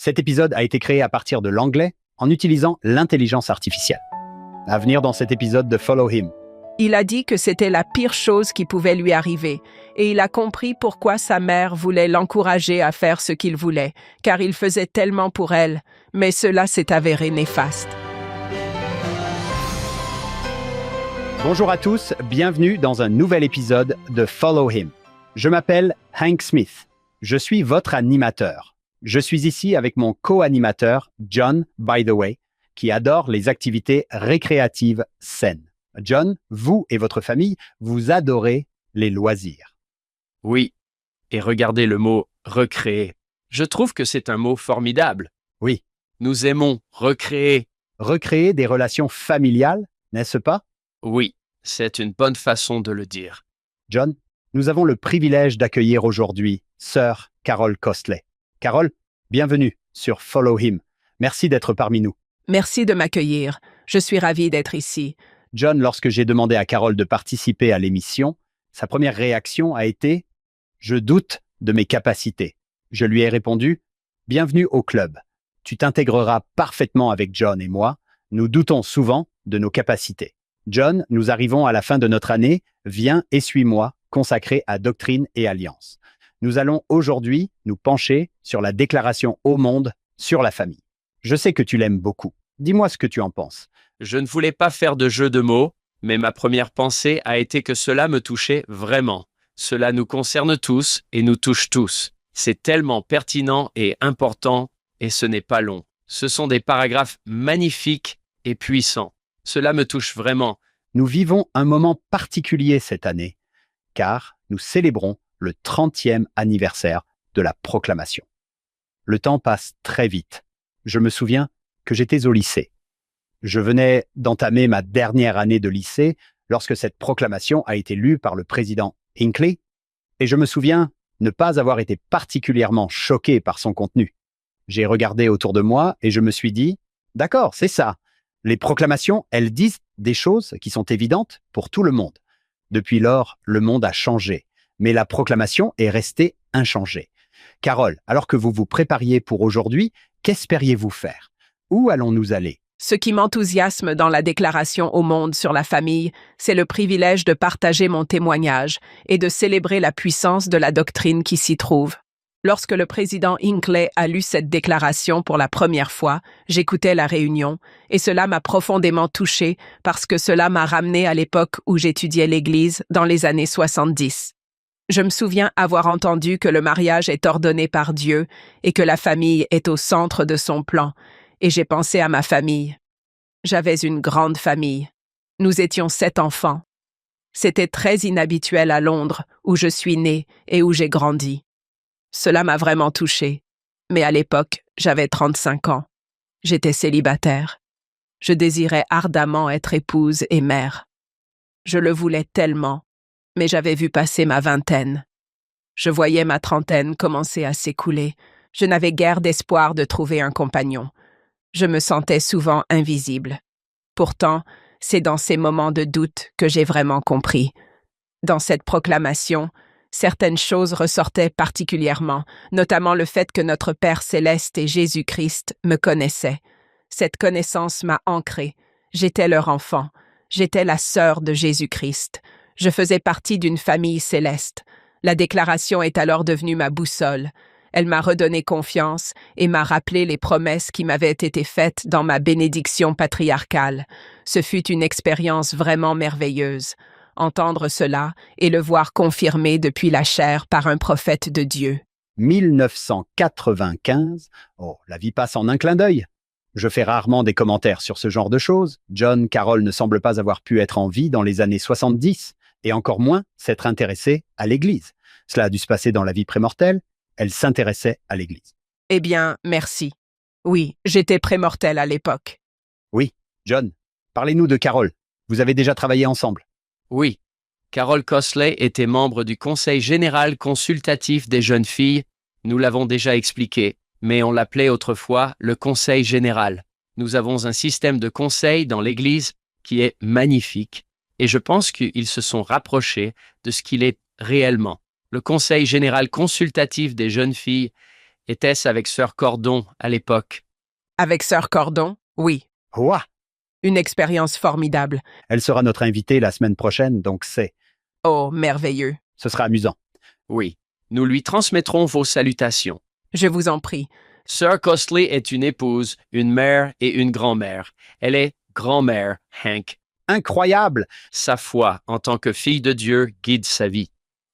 Cet épisode a été créé à partir de l'anglais en utilisant l'intelligence artificielle. À venir dans cet épisode de Follow Him. Il a dit que c'était la pire chose qui pouvait lui arriver, et il a compris pourquoi sa mère voulait l'encourager à faire ce qu'il voulait, car il faisait tellement pour elle, mais cela s'est avéré néfaste. Bonjour à tous, bienvenue dans un nouvel épisode de Follow Him. Je m'appelle Hank Smith, je suis votre animateur. Je suis ici avec mon co-animateur, John, by the way, qui adore les activités récréatives saines. John, vous et votre famille, vous adorez les loisirs. Oui, et regardez le mot « recréer ». Je trouve que c'est un mot formidable. Oui. Nous aimons recréer. Recréer des relations familiales, n'est-ce pas? Oui, c'est une bonne façon de le dire. John, nous avons le privilège d'accueillir aujourd'hui Sœur Carol Costley. Carol, bienvenue sur Follow Him. Merci d'être parmi nous. Merci de m'accueillir. Je suis ravie d'être ici. John, lorsque j'ai demandé à Carol de participer à l'émission, sa première réaction a été « Je doute de mes capacités ». Je lui ai répondu « Bienvenue au club. Tu t'intégreras parfaitement avec John et moi. Nous doutons souvent de nos capacités. John, nous arrivons à la fin de notre année. Viens et suis-moi, consacré à Doctrine et Alliance. Nous allons aujourd'hui nous pencher sur la déclaration au monde sur la famille. Je sais que tu l'aimes beaucoup. Dis-moi ce que tu en penses. Je ne voulais pas faire de jeu de mots, mais ma première pensée a été que cela me touchait vraiment. Cela nous concerne tous et nous touche tous. C'est tellement pertinent et important, et ce n'est pas long. Ce sont des paragraphes magnifiques et puissants. Cela me touche vraiment. Nous vivons un moment particulier cette année, car nous célébrons le 30e anniversaire de la proclamation. Le temps passe très vite. Je me souviens que j'étais au lycée. Je venais d'entamer ma dernière année de lycée lorsque cette proclamation a été lue par le président Hinckley, et je me souviens ne pas avoir été particulièrement choqué par son contenu. J'ai regardé autour de moi et je me suis dit « D'accord, c'est ça. Les proclamations, elles disent des choses qui sont évidentes pour tout le monde. Depuis lors, le monde a changé, mais la proclamation est restée inchangée. Carole, alors que vous vous prépariez pour aujourd'hui, qu'espériez-vous faire? Où allons-nous aller? Ce qui m'enthousiasme dans la déclaration au monde sur la famille, c'est le privilège de partager mon témoignage et de célébrer la puissance de la doctrine qui s'y trouve. Lorsque le président Hinckley a lu cette déclaration pour la première fois, j'écoutais la réunion et cela m'a profondément touchée parce que cela m'a ramené à l'époque où j'étudiais l'Église dans les années 70. Je me souviens avoir entendu que le mariage est ordonné par Dieu et que la famille est au centre de son plan. Et j'ai pensé à ma famille. J'avais une grande famille. Nous étions 7 enfants. C'était très inhabituel à Londres, où je suis née et où j'ai grandi. Cela m'a vraiment touchée. Mais à l'époque, j'avais 35 ans. J'étais célibataire. Je désirais ardemment être épouse et mère. Je le voulais tellement, mais j'avais vu passer ma vingtaine. Je voyais ma trentaine commencer à s'écouler. Je n'avais guère d'espoir de trouver un compagnon. Je me sentais souvent invisible. Pourtant, c'est dans ces moments de doute que j'ai vraiment compris. Dans cette proclamation, certaines choses ressortaient particulièrement, notamment le fait que notre Père céleste et Jésus-Christ me connaissaient. Cette connaissance m'a ancrée. J'étais leur enfant. J'étais la sœur de Jésus-Christ. Je faisais partie d'une famille céleste. La déclaration est alors devenue ma boussole. Elle m'a redonné confiance et m'a rappelé les promesses qui m'avaient été faites dans ma bénédiction patriarcale. Ce fut une expérience vraiment merveilleuse. Entendre cela et le voir confirmé depuis la chair par un prophète de Dieu. 1995, oh, la vie passe en un clin d'œil. Je fais rarement des commentaires sur ce genre de choses. John, Carol ne semble pas avoir pu être en vie dans les années 70, et encore moins s'être intéressée à l'Église. Cela a dû se passer dans la vie prémortelle. Elle s'intéressait à l'Église. Eh bien, merci. Oui, j'étais prémortelle à l'époque. Oui, John, parlez-nous de Carol. Vous avez déjà travaillé ensemble. Oui, Carol Costley était membre du Conseil général consultatif des jeunes filles. Nous l'avons déjà expliqué, mais on l'appelait autrefois le Conseil général. Nous avons un système de conseil dans l'Église qui est magnifique, et je pense qu'ils se sont rapprochés de ce qu'il est réellement. Le Conseil général consultatif des jeunes filles Était-ce avec Sœur Cordon à l'époque? Avec Sœur Cordon, oui. Ouah! Une expérience formidable. Elle sera notre invitée la semaine prochaine, donc Oh, merveilleux. ce sera amusant. Oui. Nous lui transmettrons vos salutations. Je vous en prie. Sœur Costley est une épouse, une mère et une grand-mère. Elle est grand-mère, Hank. Incroyable! Sa foi en tant que fille de Dieu guide sa vie.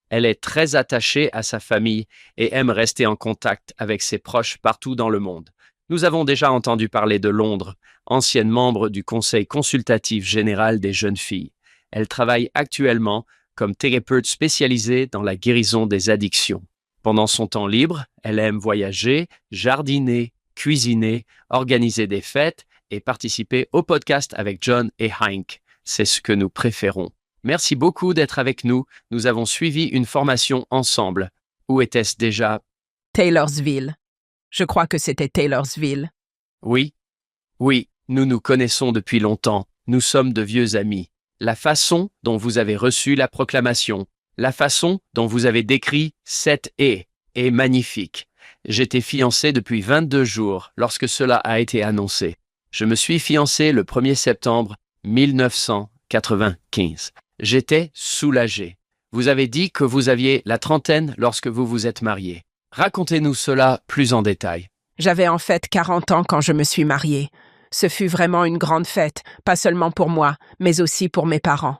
Elle est très attachée à sa famille et aime rester en contact avec ses proches partout dans le monde. Nous avons déjà entendu parler de Londres, ancienne membre du Conseil consultatif général des jeunes filles. Elle travaille actuellement comme thérapeute spécialisée dans la guérison des addictions. Pendant son temps libre, elle aime voyager, jardiner, cuisiner, organiser des fêtes et participer au podcast avec John et Hank. C'est ce que nous préférons. Merci beaucoup d'être avec nous. Nous avons suivi une formation ensemble. Où était-ce déjà? Taylorsville. Je crois que c'était Taylorsville. Oui. Oui, nous nous connaissons depuis longtemps. Nous sommes de vieux amis. La façon dont vous avez reçu la proclamation, la façon dont vous avez décrit cette est magnifique. J'étais fiancé depuis 22 jours lorsque cela a été annoncé. Je me suis fiancé le 1er septembre 1995. J'étais soulagé. Vous avez dit que vous aviez la trentaine lorsque vous vous êtes marié. Racontez-nous cela plus en détail. J'avais en fait 40 ans quand je me suis mariée. Ce fut vraiment une grande fête, pas seulement pour moi, mais aussi pour mes parents.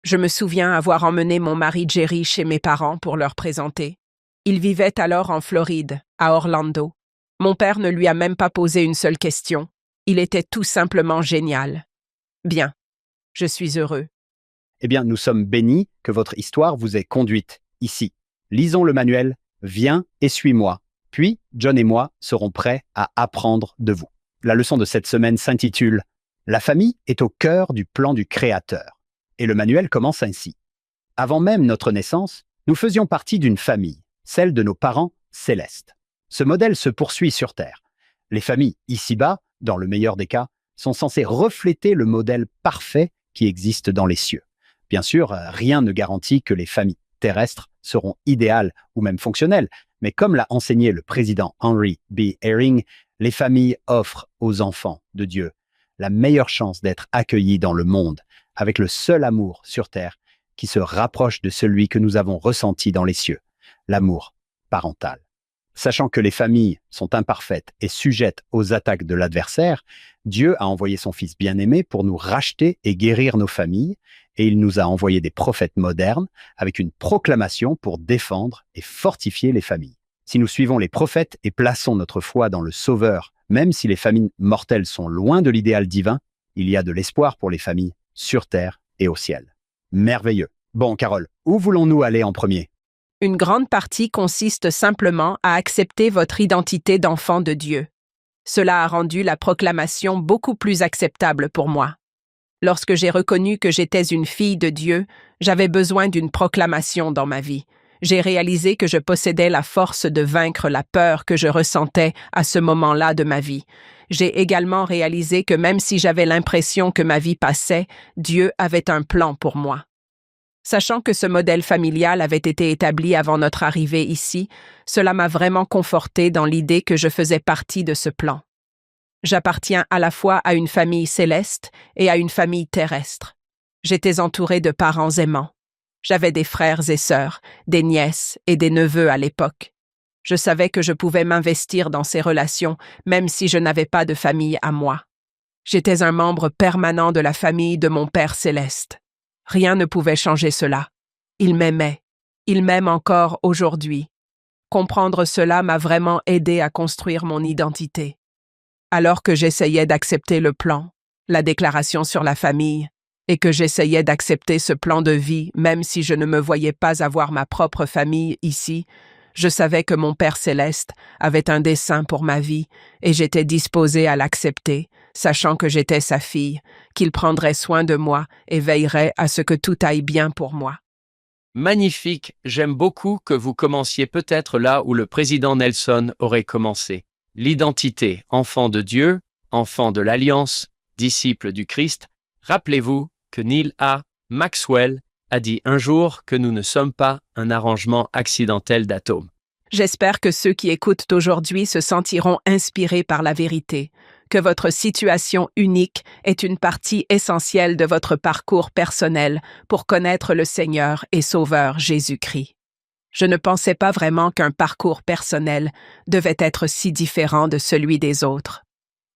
Je me souviens avoir emmené mon mari Jerry chez mes parents pour leur présenter. Il vivait alors en Floride, à Orlando. Mon père ne lui a même pas posé une seule question. Il était tout simplement génial. Bien, je suis heureux. Eh bien, nous sommes bénis que votre histoire vous ait conduite ici. Lisons le manuel, viens et suis-moi. Puis, John et moi serons prêts à apprendre de vous. La leçon de cette semaine s'intitule « La famille est au cœur du plan du Créateur ». Et le manuel commence ainsi. Avant même notre naissance, nous faisions partie d'une famille, celle de nos parents célestes. Ce modèle se poursuit sur Terre. Les familles ici-bas, dans le meilleur des cas, sont censées refléter le modèle parfait qui existe dans les cieux. Bien sûr, rien ne garantit que les familles terrestres seront idéales ou même fonctionnelles, mais comme l'a enseigné le président Henry B. Eyring, les familles offrent aux enfants de Dieu la meilleure chance d'être accueillis dans le monde, avec le seul amour sur terre qui se rapproche de celui que nous avons ressenti dans les cieux, l'amour parental. Sachant que les familles sont imparfaites et sujettes aux attaques de l'adversaire, Dieu a envoyé son Fils bien-aimé pour nous racheter et guérir nos familles, et il nous a envoyé des prophètes modernes avec une proclamation pour défendre et fortifier les familles. Si nous suivons les prophètes et plaçons notre foi dans le Sauveur, même si les familles mortelles sont loin de l'idéal divin, il y a de l'espoir pour les familles sur terre et au ciel. Merveilleux. Bon, Carole, où voulons-nous aller en premier? Une grande partie consiste simplement à accepter votre identité d'enfant de Dieu. Cela a rendu la proclamation beaucoup plus acceptable pour moi. Lorsque j'ai reconnu que j'étais une fille de Dieu, j'avais besoin d'une proclamation dans ma vie. J'ai réalisé que je possédais la force de vaincre la peur que je ressentais à ce moment-là de ma vie. J'ai également réalisé que même si j'avais l'impression que ma vie passait, Dieu avait un plan pour moi. Sachant que ce modèle familial avait été établi avant notre arrivée ici, cela m'a vraiment confortée dans l'idée que je faisais partie de ce plan. J'appartiens à la fois à une famille céleste et à une famille terrestre. J'étais entourée de parents aimants. J'avais des frères et sœurs, des nièces et des neveux à l'époque. Je savais que je pouvais m'investir dans ces relations, même si je n'avais pas de famille à moi. J'étais un membre permanent de la famille de mon Père céleste. Rien ne pouvait changer cela. Il m'aimait. Il m'aime encore aujourd'hui. Comprendre cela m'a vraiment aidé à construire mon identité. Alors que j'essayais d'accepter le plan, la déclaration sur la famille, et que j'essayais d'accepter ce plan de vie, même si je ne me voyais pas avoir ma propre famille ici, je savais que mon Père céleste avait un dessein pour ma vie, et j'étais disposée à l'accepter, sachant que j'étais sa fille, qu'il prendrait soin de moi et veillerait à ce que tout aille bien pour moi. Magnifique, j'aime beaucoup que vous commenciez peut-être là où le président Nelson aurait commencé. L'identité, enfant de Dieu, enfant de l'Alliance, disciple du Christ. Rappelez-vous que Neil A. Maxwell a dit un jour que nous ne sommes pas un arrangement accidentel d'atomes. J'espère que ceux qui écoutent aujourd'hui se sentiront inspirés par la vérité, que votre situation unique est une partie essentielle de votre parcours personnel pour connaître le Seigneur et Sauveur Jésus-Christ. Je ne pensais pas vraiment qu'un parcours personnel devait être si différent de celui des autres.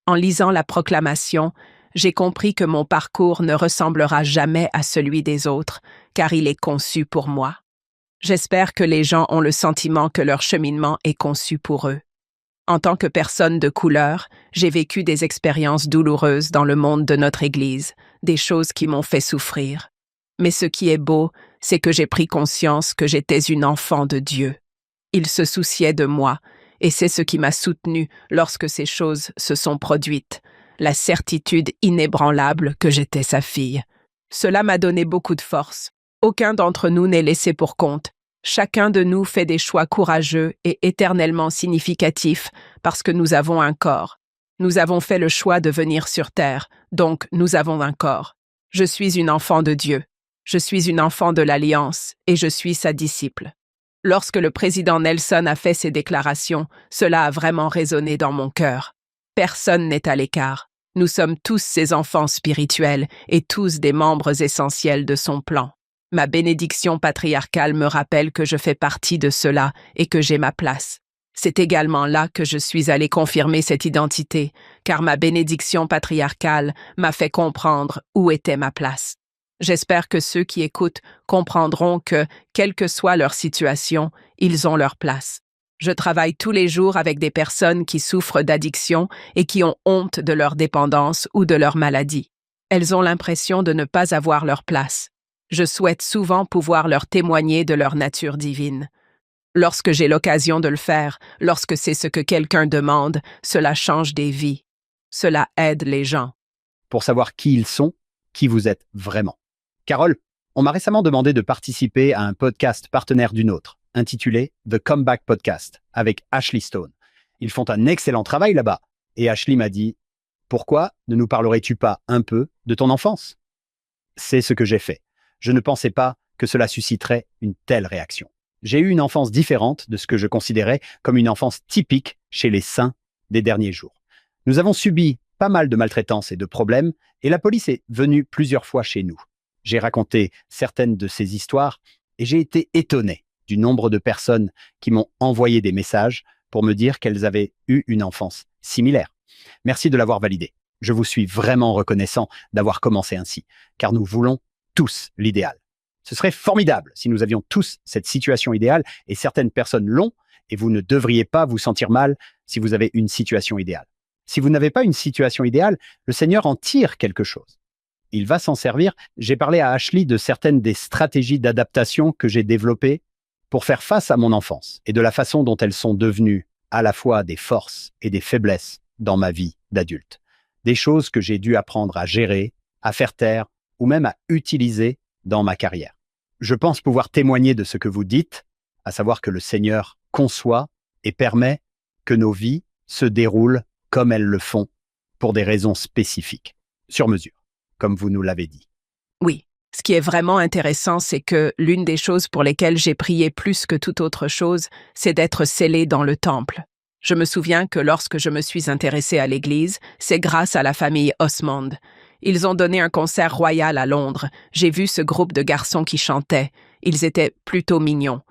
En lisant la proclamation, j'ai compris que mon parcours ne ressemblera jamais à celui des autres, car il est conçu pour moi. J'espère que les gens ont le sentiment que leur cheminement est conçu pour eux. En tant que personne de couleur, j'ai vécu des expériences douloureuses dans le monde de notre Église, des choses qui m'ont fait souffrir. Mais ce qui est beau, c'est que j'ai pris conscience que j'étais une enfant de Dieu. Il se souciait de moi, et c'est ce qui m'a soutenue lorsque ces choses se sont produites, la certitude inébranlable que j'étais sa fille. Cela m'a donné beaucoup de force. Aucun d'entre nous n'est laissé pour compte. Chacun de nous fait des choix courageux et éternellement significatifs parce que nous avons un corps. Nous avons fait le choix de venir sur Terre, donc nous avons un corps. Je suis une enfant de Dieu. Je suis une enfant de l'Alliance et je suis sa disciple. Lorsque le président Nelson a fait ses déclarations, cela a vraiment résonné dans mon cœur. Personne n'est à l'écart. Nous sommes tous ses enfants spirituels et tous des membres essentiels de son plan. Ma bénédiction patriarcale me rappelle que je fais partie de cela et que j'ai ma place. C'est également là que je suis allée confirmer cette identité, car ma bénédiction patriarcale m'a fait comprendre où était ma place. J'espère que ceux qui écoutent comprendront que, quelle que soit leur situation, ils ont leur place. Je travaille tous les jours avec des personnes qui souffrent d'addiction et qui ont honte de leur dépendance ou de leur maladie. Elles ont l'impression de ne pas avoir leur place. Je souhaite souvent pouvoir leur témoigner de leur nature divine. Lorsque j'ai l'occasion de le faire, lorsque c'est ce que quelqu'un demande, cela change des vies. Cela aide les gens. Pour savoir qui ils sont, qui vous êtes vraiment. Carole, on m'a récemment demandé de participer à un podcast partenaire d'une autre, intitulé The Comeback Podcast, avec Ashley Stone. Ils font un excellent travail là-bas. Et Ashley m'a dit « Pourquoi ne nous parlerais-tu pas un peu de ton enfance ?» C'est ce que j'ai fait. Je ne pensais pas que cela susciterait une telle réaction. J'ai eu une enfance différente de ce que je considérais comme une enfance typique chez les saints des derniers jours. Nous avons subi pas mal de maltraitance et de problèmes, et la police est venue plusieurs fois chez nous. J'ai raconté certaines de ces histoires et j'ai été étonné du nombre de personnes qui m'ont envoyé des messages pour me dire qu'elles avaient eu une enfance similaire. Merci de l'avoir validé. Je vous suis vraiment reconnaissant d'avoir commencé ainsi, car nous voulons tous l'idéal. Ce serait formidable si nous avions tous cette situation idéale et certaines personnes l'ont et vous ne devriez pas vous sentir mal si vous avez une situation idéale. Si vous n'avez pas une situation idéale, le Seigneur en tire quelque chose. Il va s'en servir. J'ai parlé à Ashley de certaines des stratégies d'adaptation que j'ai développées pour faire face à mon enfance et de la façon dont elles sont devenues à la fois des forces et des faiblesses dans ma vie d'adulte. Des choses que j'ai dû apprendre à gérer, à faire taire ou même à utiliser dans ma carrière. Je pense pouvoir témoigner de ce que vous dites, à savoir que le Seigneur conçoit et permet que nos vies se déroulent comme elles le font pour des raisons spécifiques, sur mesure, comme vous nous l'avez dit. Oui, ce qui est vraiment intéressant, c'est que l'une des choses pour lesquelles j'ai prié plus que toute autre chose, c'est d'être scellée dans le temple. Je me souviens que lorsque je me suis intéressée à l'Église, c'est grâce à la famille Osmond. Ils ont donné un concert royal à Londres. J'ai vu ce groupe de garçons qui chantaient. Ils étaient plutôt mignons.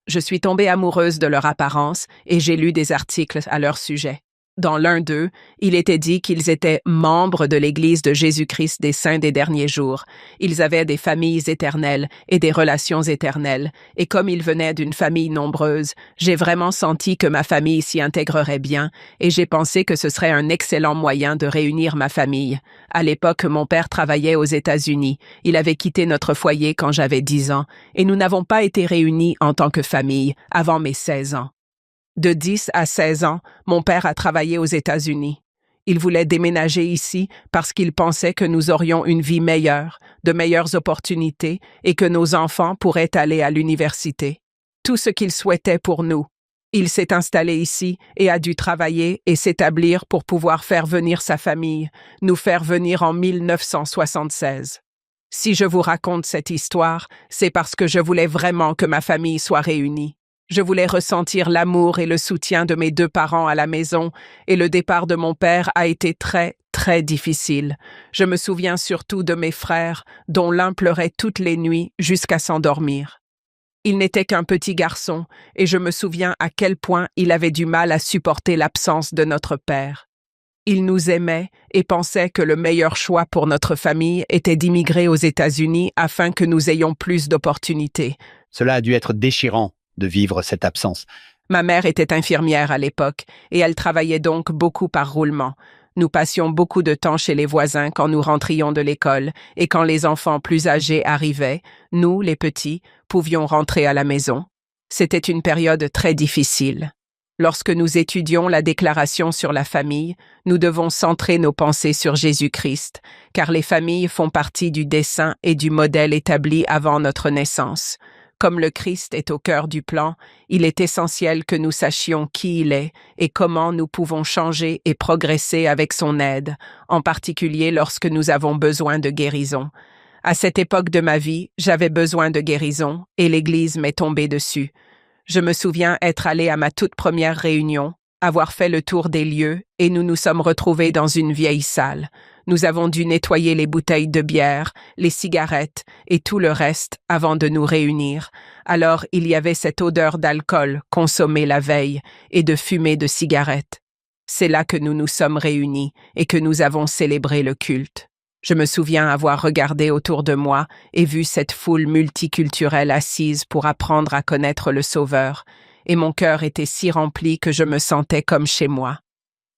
Je suis tombée amoureuse de leur apparence et j'ai lu des articles à leur sujet. Dans l'un d'eux, il était dit qu'ils étaient membres de l'Église de Jésus-Christ des Saints des derniers jours. Ils avaient des familles éternelles et des relations éternelles. Et comme ils venaient d'une famille nombreuse, j'ai vraiment senti que ma famille s'y intégrerait bien et j'ai pensé que ce serait un excellent moyen de réunir ma famille. À l'époque, mon père travaillait aux États-Unis. Il avait quitté notre foyer quand j'avais 10 ans et nous n'avons pas été réunis en tant que famille avant mes 16 ans. De 10 à 16 ans, mon père a travaillé aux États-Unis. Il voulait déménager ici parce qu'il pensait que nous aurions une vie meilleure, de meilleures opportunités et que nos enfants pourraient aller à l'université. Tout ce qu'il souhaitait pour nous. Il s'est installé ici et a dû travailler et s'établir pour pouvoir faire venir sa famille, nous faire venir en 1976. Si je vous raconte cette histoire, c'est parce que je voulais vraiment que ma famille soit réunie. Je voulais ressentir l'amour et le soutien de mes deux parents à la maison, et le départ de mon père a été très, très difficile. Je me souviens surtout de mes frères, dont l'un pleurait toutes les nuits jusqu'à s'endormir. Il n'était qu'un petit garçon, et je me souviens à quel point il avait du mal à supporter l'absence de notre père. Il nous aimait et pensait que le meilleur choix pour notre famille était d'immigrer aux États-Unis afin que nous ayons plus d'opportunités. Cela a dû être déchirant de vivre cette absence. Ma mère était infirmière à l'époque, et elle travaillait donc beaucoup par roulement. Nous passions beaucoup de temps chez les voisins quand nous rentrions de l'école, et quand les enfants plus âgés arrivaient, nous, les petits, pouvions rentrer à la maison. C'était une période très difficile. Lorsque nous étudions la déclaration sur la famille, nous devons centrer nos pensées sur Jésus-Christ, car les familles font partie du dessein et du modèle établi avant notre naissance. Comme le Christ est au cœur du plan, il est essentiel que nous sachions qui il est et comment nous pouvons changer et progresser avec son aide, en particulier lorsque nous avons besoin de guérison. À cette époque de ma vie, j'avais besoin de guérison et l'Église m'est tombée dessus. Je me souviens être allée à ma toute première réunion, avoir fait le tour des lieux et nous nous sommes retrouvés dans une vieille salle. Nous avons dû nettoyer les bouteilles de bière, les cigarettes et tout le reste avant de nous réunir. Alors il y avait cette odeur d'alcool consommé la veille et de fumée de cigarettes. C'est là que nous nous sommes réunis et que nous avons célébré le culte. Je me souviens avoir regardé autour de moi et vu cette foule multiculturelle assise pour apprendre à connaître le Sauveur, et mon cœur était si rempli que je me sentais comme chez moi.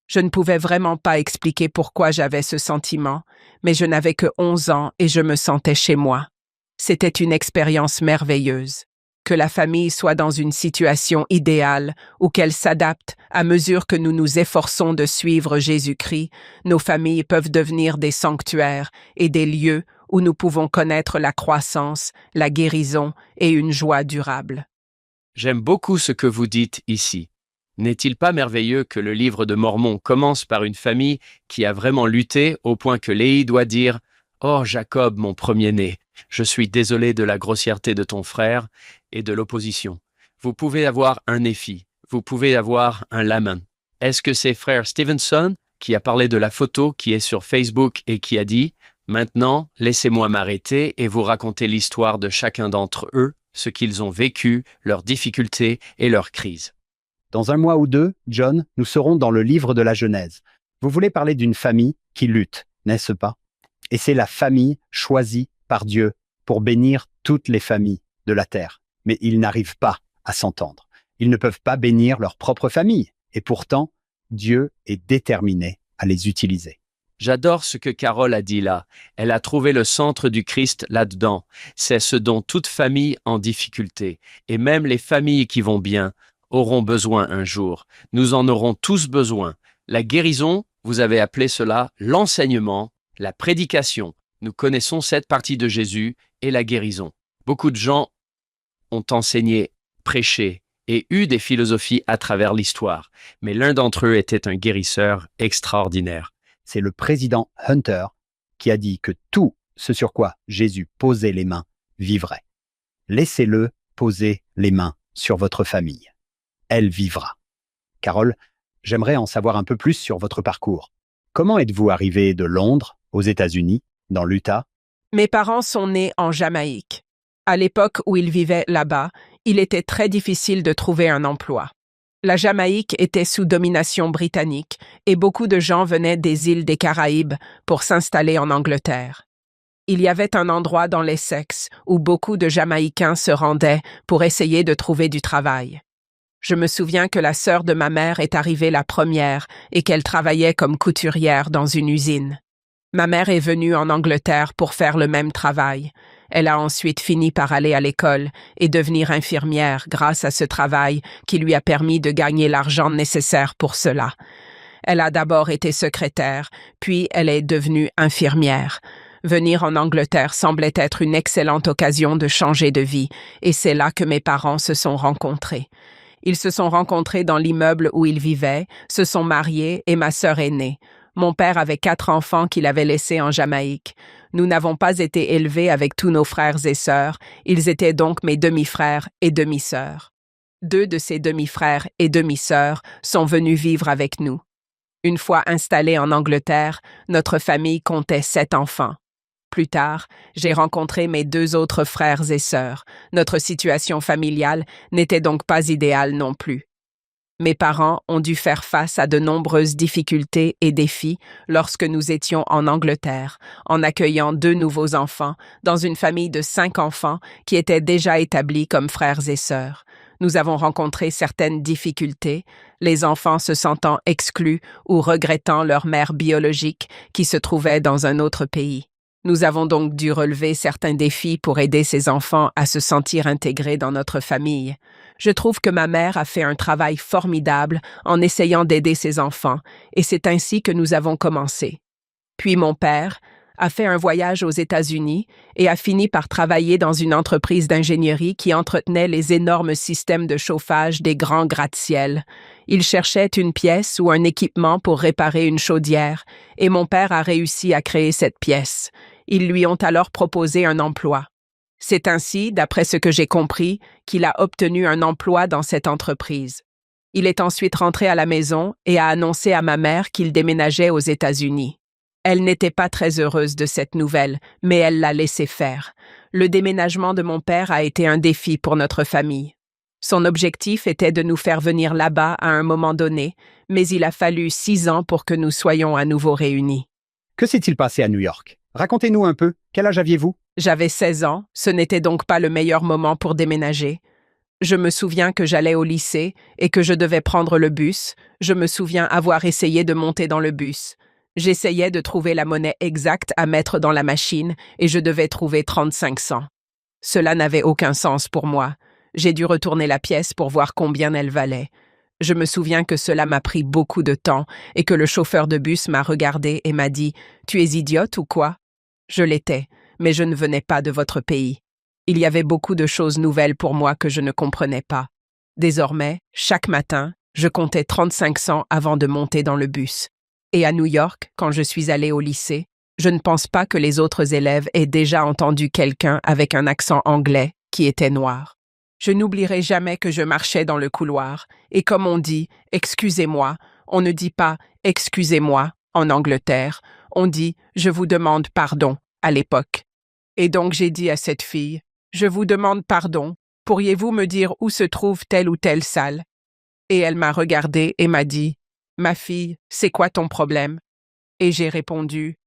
Je ne pouvais vraiment pas expliquer pourquoi j'avais ce sentiment, mais je n'avais que 11 ans et je me sentais chez moi. C'était une expérience merveilleuse. Que la famille soit dans une situation idéale ou qu'elle s'adapte à mesure que nous nous efforçons de suivre Jésus-Christ, nos familles peuvent devenir des sanctuaires et des lieux où nous pouvons connaître la croissance, la guérison et une joie durable. J'aime beaucoup ce que vous dites ici. N'est-il pas merveilleux que le livre de Mormon commence par une famille qui a vraiment lutté au point que Léhi doit dire « Oh Jacob, mon premier-né, je suis désolé de la grossièreté de ton frère et de l'opposition. Vous pouvez avoir un Néphi, vous pouvez avoir un Laman. » Est-ce que c'est frère Stevenson qui a parlé de la photo qui est sur Facebook et qui a dit « Maintenant, laissez-moi m'arrêter et vous raconter l'histoire de chacun d'entre eux, ce qu'ils ont vécu, leurs difficultés et leurs crises. » Dans un mois ou deux, John, nous serons dans le livre de la Genèse. Vous voulez parler d'une famille qui lutte, n'est-ce pas? Et c'est la famille choisie par Dieu pour bénir toutes les familles de la terre. Mais ils n'arrivent pas à s'entendre. Ils ne peuvent pas bénir leur propre famille. Et pourtant, Dieu est déterminé à les utiliser. J'adore ce que Carole a dit là. Elle a trouvé le centre du Christ là-dedans. C'est ce dont toute famille en difficulté, et même les familles qui vont bien, auront besoin un jour. Nous en aurons tous besoin. La guérison, vous avez appelé cela l'enseignement, la prédication. Nous connaissons cette partie de Jésus et la guérison. Beaucoup de gens ont enseigné, prêché et eu des philosophies à travers l'histoire, mais l'un d'entre eux était un guérisseur extraordinaire. C'est le président Hunter qui a dit que tout ce sur quoi Jésus posait les mains vivrait. Laissez-le poser les mains sur votre famille. Elle vivra. Carole, j'aimerais en savoir un peu plus sur votre parcours. Comment êtes-vous arrivée de Londres, aux États-Unis, dans l'Utah? Mes parents sont nés en Jamaïque. À l'époque où ils vivaient là-bas, il était très difficile de trouver un emploi. La Jamaïque était sous domination britannique et beaucoup de gens venaient des îles des Caraïbes pour s'installer en Angleterre. Il y avait un endroit dans l'Essex où beaucoup de Jamaïcains se rendaient pour essayer de trouver du travail. Je me souviens que la sœur de ma mère est arrivée la première et qu'elle travaillait comme couturière dans une usine. Ma mère est venue en Angleterre pour faire le même travail. Elle a ensuite fini par aller à l'école et devenir infirmière grâce à ce travail qui lui a permis de gagner l'argent nécessaire pour cela. Elle a d'abord été secrétaire, puis elle est devenue infirmière. Venir en Angleterre semblait être une excellente occasion de changer de vie, et c'est là que mes parents se sont rencontrés. Ils se sont rencontrés dans l'immeuble où ils vivaient, se sont mariés et ma sœur est née. Mon père avait 4 enfants qu'il avait laissés en Jamaïque. Nous n'avons pas été élevés avec tous nos frères et sœurs, ils étaient donc mes demi-frères et demi-sœurs. 2 de ses demi-frères et demi-sœurs sont venus vivre avec nous. Une fois installés en Angleterre, notre famille comptait 7 enfants. Plus tard, j'ai rencontré mes 2 autres frères et sœurs. Notre situation familiale n'était donc pas idéale non plus. Mes parents ont dû faire face à de nombreuses difficultés et défis lorsque nous étions en Angleterre, en accueillant 2 nouveaux enfants dans une famille de 5 enfants qui étaient déjà établis comme frères et sœurs. Nous avons rencontré certaines difficultés, les enfants se sentant exclus ou regrettant leur mère biologique qui se trouvait dans un autre pays. Nous avons donc dû relever certains défis pour aider ces enfants à se sentir intégrés dans notre famille. Je trouve que ma mère a fait un travail formidable en essayant d'aider ses enfants, et c'est ainsi que nous avons commencé. Puis mon père a fait un voyage aux États-Unis et a fini par travailler dans une entreprise d'ingénierie qui entretenait les énormes systèmes de chauffage des grands gratte-ciel. Il cherchait une pièce ou un équipement pour réparer une chaudière, et mon père a réussi à créer cette pièce. Ils lui ont alors proposé un emploi. C'est ainsi, d'après ce que j'ai compris, qu'il a obtenu un emploi dans cette entreprise. Il est ensuite rentré à la maison et a annoncé à ma mère qu'il déménageait aux États-Unis. Elle n'était pas très heureuse de cette nouvelle, mais elle l'a laissé faire. Le déménagement de mon père a été un défi pour notre famille. Son objectif était de nous faire venir là-bas à un moment donné, mais il a fallu 6 ans pour que nous soyons à nouveau réunis. Que s'est-il passé à New York? Racontez-nous un peu. Quel âge aviez-vous? J'avais 16 ans, ce n'était donc pas le meilleur moment pour déménager. Je me souviens que j'allais au lycée et que je devais prendre le bus. Je me souviens avoir essayé de monter dans le bus. J'essayais de trouver la monnaie exacte à mettre dans la machine et je devais trouver 35 cents. Cela n'avait aucun sens pour moi. J'ai dû retourner la pièce pour voir combien elle valait. Je me souviens que cela m'a pris beaucoup de temps et que le chauffeur de bus m'a regardé et m'a dit « Tu es idiote ou quoi ?» Je l'étais, mais je ne venais pas de votre pays. Il y avait beaucoup de choses nouvelles pour moi que je ne comprenais pas. Désormais, chaque matin, je comptais 35 cents avant de monter dans le bus. Et à New York, quand je suis allée au lycée, je ne pense pas que les autres élèves aient déjà entendu quelqu'un avec un accent anglais qui était noir. Je n'oublierai jamais que je marchais dans le couloir, et comme on dit « excusez-moi », on ne dit pas « excusez-moi » en Angleterre, on dit « je vous demande pardon » à l'époque. Et donc j'ai dit à cette fille « je vous demande pardon, pourriez-vous me dire où se trouve telle ou telle salle ?» Et elle m'a regardée et m'a dit « ma fille, c'est quoi ton problème ?» Et j'ai répondu «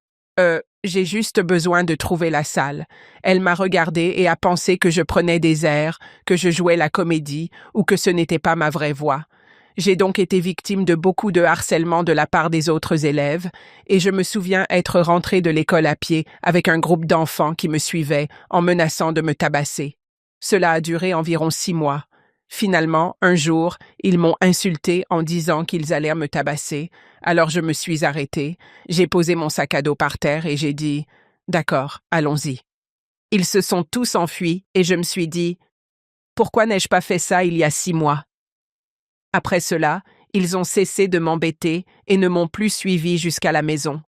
j'ai juste besoin de trouver la salle. » Elle m'a regardée et a pensé que je prenais des airs, que je jouais la comédie ou que ce n'était pas ma vraie voix. J'ai donc été victime de beaucoup de harcèlement de la part des autres élèves et je me souviens être rentrée de l'école à pied avec un groupe d'enfants qui me suivaient en menaçant de me tabasser. Cela a duré environ 6 mois. Finalement, un jour, ils m'ont insultée en disant qu'ils allaient me tabasser. Alors je me suis arrêtée, j'ai posé mon sac à dos par terre et j'ai dit « D'accord, allons-y ». Ils se sont tous enfuis et je me suis dit « Pourquoi n'ai-je pas fait ça il y a 6 mois ?» Après cela, ils ont cessé de m'embêter et ne m'ont plus suivi jusqu'à la maison.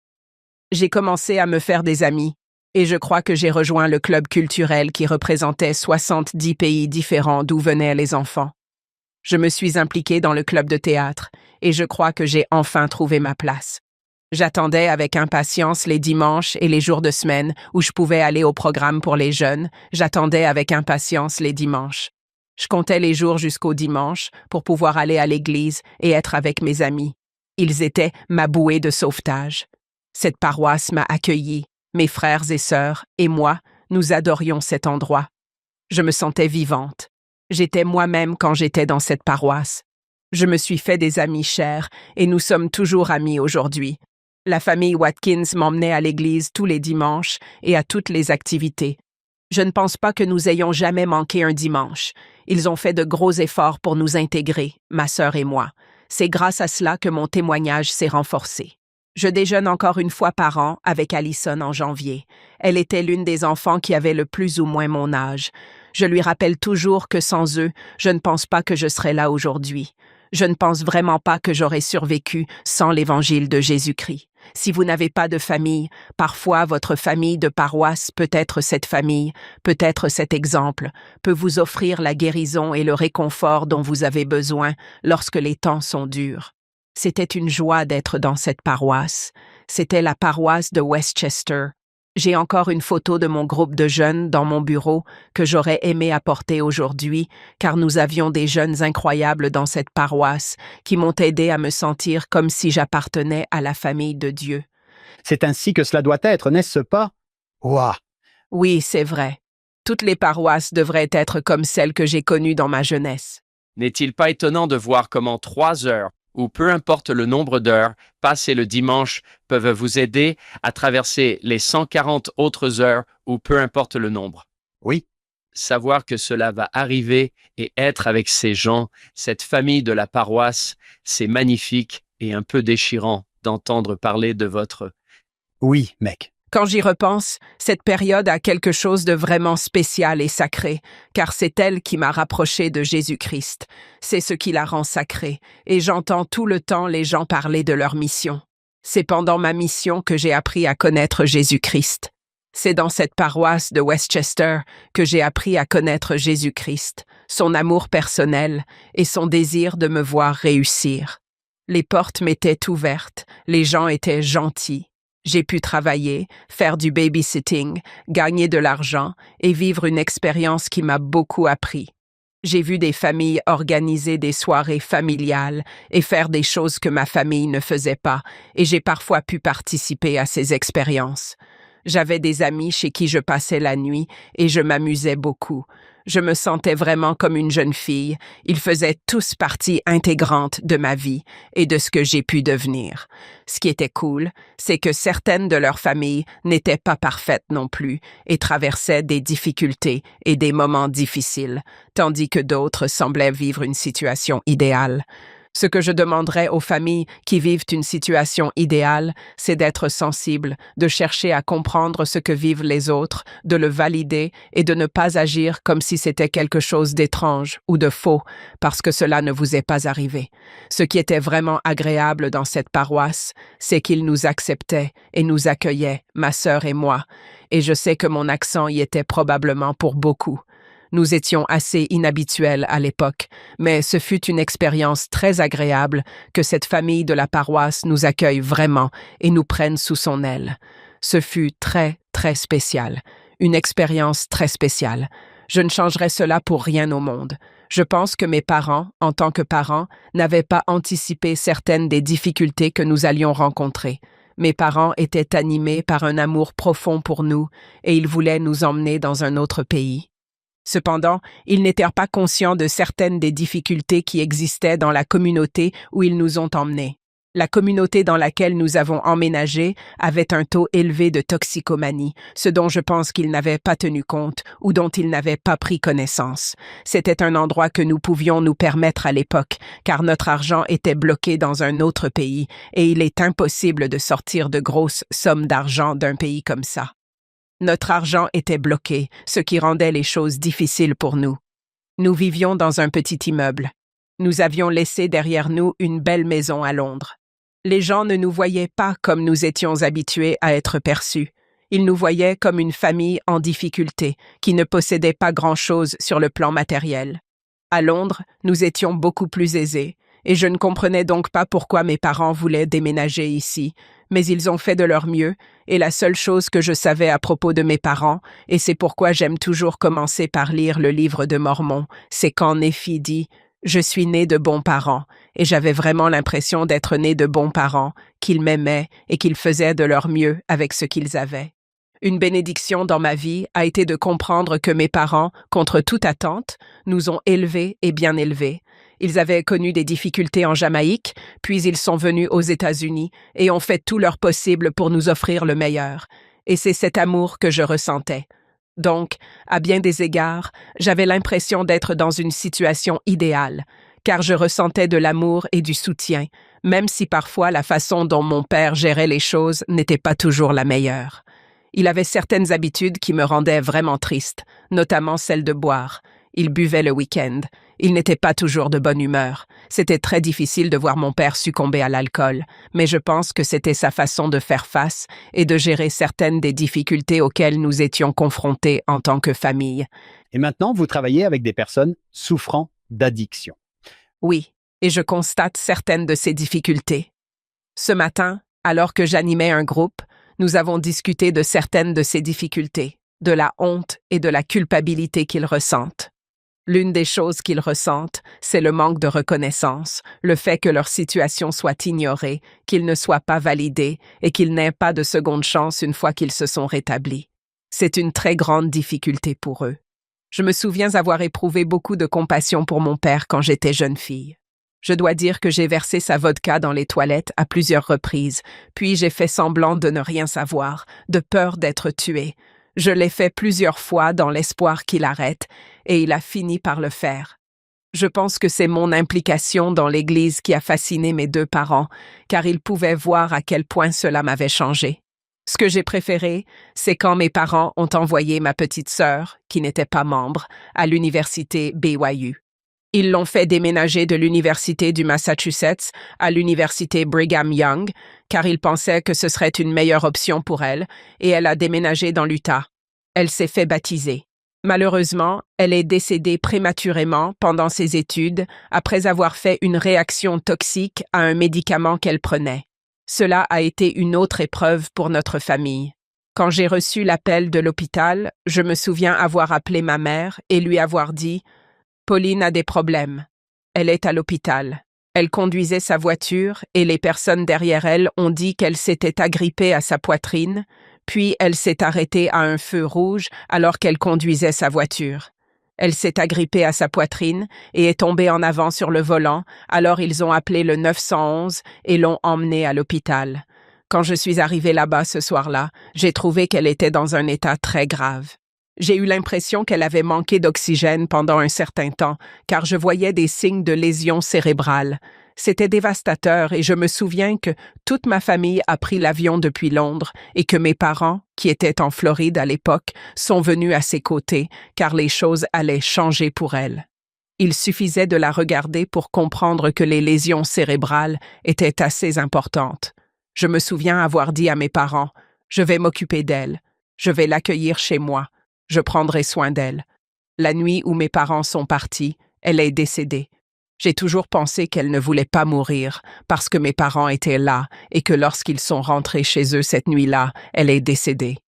J'ai commencé à me faire des amis. Et je crois que j'ai rejoint le club culturel qui représentait 70 pays différents d'où venaient les enfants. Je me suis impliquée dans le club de théâtre et je crois que j'ai enfin trouvé ma place. J'attendais avec impatience les dimanches et les jours de semaine où je pouvais aller au programme pour les jeunes. J'attendais avec impatience les dimanches. Je comptais les jours jusqu'au dimanche pour pouvoir aller à l'église et être avec mes amis. Ils étaient ma bouée de sauvetage. Cette paroisse m'a accueillie. Mes frères et sœurs et moi, nous adorions cet endroit. Je me sentais vivante. J'étais moi-même quand j'étais dans cette paroisse. Je me suis fait des amis chers et nous sommes toujours amis aujourd'hui. La famille Watkins m'emmenait à l'église tous les dimanches et à toutes les activités. Je ne pense pas que nous ayons jamais manqué un dimanche. Ils ont fait de gros efforts pour nous intégrer, ma sœur et moi. C'est grâce à cela que mon témoignage s'est renforcé. Je déjeune encore une fois par an avec Allison en janvier. Elle était l'une des enfants qui avait le plus ou moins mon âge. Je lui rappelle toujours que sans eux, je ne pense pas que je serais là aujourd'hui. Je ne pense vraiment pas que j'aurais survécu sans l'Évangile de Jésus-Christ. Si vous n'avez pas de famille, parfois votre famille de paroisse peut être cette famille, peut être cet exemple, peut vous offrir la guérison et le réconfort dont vous avez besoin lorsque les temps sont durs. C'était une joie d'être dans cette paroisse. C'était la paroisse de Westchester. J'ai encore une photo de mon groupe de jeunes dans mon bureau que j'aurais aimé apporter aujourd'hui, car nous avions des jeunes incroyables dans cette paroisse qui m'ont aidé à me sentir comme si j'appartenais à la famille de Dieu. C'est ainsi que cela doit être, n'est-ce pas? Ouah! Oui, c'est vrai. Toutes les paroisses devraient être comme celles que j'ai connues dans ma jeunesse. N'est-il pas étonnant de voir comment 3 heures, ou peu importe le nombre d'heures, passées le dimanche, peuvent vous aider à traverser les 140 autres heures, ou peu importe le nombre? Oui, Savoir que cela va arriver et être avec ces gens, cette famille de la paroisse, c'est magnifique et un peu déchirant d'entendre parler de votre... oui, mec. Quand j'y repense, cette période a quelque chose de vraiment spécial et sacré, car c'est elle qui m'a rapproché de Jésus-Christ. C'est ce qui la rend sacrée, et j'entends tout le temps les gens parler de leur mission. C'est pendant ma mission que j'ai appris à connaître Jésus-Christ. C'est dans cette paroisse de Westchester que j'ai appris à connaître Jésus-Christ, son amour personnel et son désir de me voir réussir. Les portes m'étaient ouvertes, les gens étaient gentils. J'ai pu travailler, faire du babysitting, gagner de l'argent et vivre une expérience qui m'a beaucoup appris. J'ai vu des familles organiser des soirées familiales et faire des choses que ma famille ne faisait pas, et j'ai parfois pu participer à ces expériences. J'avais des amis chez qui je passais la nuit et je m'amusais beaucoup. Je me sentais vraiment comme une jeune fille. Ils faisaient tous partie intégrante de ma vie et de ce que j'ai pu devenir. Ce qui était cool, c'est que certaines de leurs familles n'étaient pas parfaites non plus et traversaient des difficultés et des moments difficiles, tandis que d'autres semblaient vivre une situation idéale. Ce que je demanderais aux familles qui vivent une situation idéale, c'est d'être sensible, de chercher à comprendre ce que vivent les autres, de le valider et de ne pas agir comme si c'était quelque chose d'étrange ou de faux, parce que cela ne vous est pas arrivé. Ce qui était vraiment agréable dans cette paroisse, c'est qu'ils nous acceptaient et nous accueillaient, ma sœur et moi, et je sais que mon accent y était probablement pour beaucoup. Nous étions assez inhabituels à l'époque, mais ce fut une expérience très agréable que cette famille de la paroisse nous accueille vraiment et nous prenne sous son aile. Ce fut très, très spécial. Une expérience très spéciale. Je ne changerais cela pour rien au monde. Je pense que mes parents, en tant que parents, n'avaient pas anticipé certaines des difficultés que nous allions rencontrer. Mes parents étaient animés par un amour profond pour nous et ils voulaient nous emmener dans un autre pays. Cependant, ils n'étaient pas conscients de certaines des difficultés qui existaient dans la communauté où ils nous ont emmenés. La communauté dans laquelle nous avons emménagé avait un taux élevé de toxicomanie, ce dont je pense qu'ils n'avaient pas tenu compte ou dont ils n'avaient pas pris connaissance. C'était un endroit que nous pouvions nous permettre à l'époque, car notre argent était bloqué dans un autre pays et il est impossible de sortir de grosses sommes d'argent d'un pays comme ça. Notre argent était bloqué, ce qui rendait les choses difficiles pour nous. Nous vivions dans un petit immeuble. Nous avions laissé derrière nous une belle maison à Londres. Les gens ne nous voyaient pas comme nous étions habitués à être perçus. Ils nous voyaient comme une famille en difficulté, qui ne possédait pas grand-chose sur le plan matériel. À Londres, nous étions beaucoup plus aisés, et je ne comprenais donc pas pourquoi mes parents voulaient déménager ici, mais ils ont fait de leur mieux, et la seule chose que je savais à propos de mes parents, et c'est pourquoi j'aime toujours commencer par lire le livre de Mormon, c'est quand Néphi dit « Je suis né de bons parents », et j'avais vraiment l'impression d'être né de bons parents, qu'ils m'aimaient et qu'ils faisaient de leur mieux avec ce qu'ils avaient. Une bénédiction dans ma vie a été de comprendre que mes parents, contre toute attente, nous ont élevés et bien élevés. Ils avaient connu des difficultés en Jamaïque, puis ils sont venus aux États-Unis et ont fait tout leur possible pour nous offrir le meilleur. Et c'est cet amour que je ressentais. Donc, à bien des égards, j'avais l'impression d'être dans une situation idéale, car je ressentais de l'amour et du soutien, même si parfois la façon dont mon père gérait les choses n'était pas toujours la meilleure. Il avait certaines habitudes qui me rendaient vraiment triste, notamment celle de boire. Il buvait le week-end. Il n'était pas toujours de bonne humeur. C'était très difficile de voir mon père succomber à l'alcool, mais je pense que c'était sa façon de faire face et de gérer certaines des difficultés auxquelles nous étions confrontés en tant que famille. Et maintenant, vous travaillez avec des personnes souffrant d'addiction. Oui, et je constate certaines de ces difficultés. Ce matin, alors que j'animais un groupe, nous avons discuté de certaines de ces difficultés, de la honte et de la culpabilité qu'ils ressentent. L'une des choses qu'ils ressentent, c'est le manque de reconnaissance, le fait que leur situation soit ignorée, qu'ils ne soient pas validés et qu'ils n'aient pas de seconde chance une fois qu'ils se sont rétablis. C'est une très grande difficulté pour eux. Je me souviens avoir éprouvé beaucoup de compassion pour mon père quand j'étais jeune fille. Je dois dire que j'ai versé sa vodka dans les toilettes à plusieurs reprises, puis j'ai fait semblant de ne rien savoir, de peur d'être tué. Je l'ai fait plusieurs fois dans l'espoir qu'il arrête, et il a fini par le faire. Je pense que c'est mon implication dans l'Église qui a fasciné mes deux parents, car ils pouvaient voir à quel point cela m'avait changé. Ce que j'ai préféré, c'est quand mes parents ont envoyé ma petite sœur, qui n'était pas membre, à l'université BYU. Ils l'ont fait déménager de l'université du Massachusetts à l'université Brigham Young, car ils pensaient que ce serait une meilleure option pour elle, et elle a déménagé dans l'Utah. Elle s'est fait baptiser. Malheureusement, elle est décédée prématurément pendant ses études après avoir fait une réaction toxique à un médicament qu'elle prenait. Cela a été une autre épreuve pour notre famille. Quand j'ai reçu l'appel de l'hôpital, je me souviens avoir appelé ma mère et lui avoir dit « Pauline a des problèmes. Elle est à l'hôpital. » Elle conduisait sa voiture et les personnes derrière elle ont dit qu'elle s'était agrippée à sa poitrine, puis elle s'est arrêtée à un feu rouge alors qu'elle conduisait sa voiture. Elle s'est agrippée à sa poitrine et est tombée en avant sur le volant, alors ils ont appelé le 911 et l'ont emmenée à l'hôpital. Quand je suis arrivée là-bas ce soir-là, j'ai trouvé qu'elle était dans un état très grave. J'ai eu l'impression qu'elle avait manqué d'oxygène pendant un certain temps, car je voyais des signes de lésions cérébrales. C'était dévastateur et je me souviens que toute ma famille a pris l'avion depuis Londres et que mes parents, qui étaient en Floride à l'époque, sont venus à ses côtés, car les choses allaient changer pour elle. Il suffisait de la regarder pour comprendre que les lésions cérébrales étaient assez importantes. Je me souviens avoir dit à mes parents « Je vais m'occuper d'elle, je vais l'accueillir chez moi. Je prendrai soin d'elle. » La nuit où mes parents sont partis, elle est décédée. J'ai toujours pensé qu'elle ne voulait pas mourir parce que mes parents étaient là et que lorsqu'ils sont rentrés chez eux cette nuit-là, elle est décédée.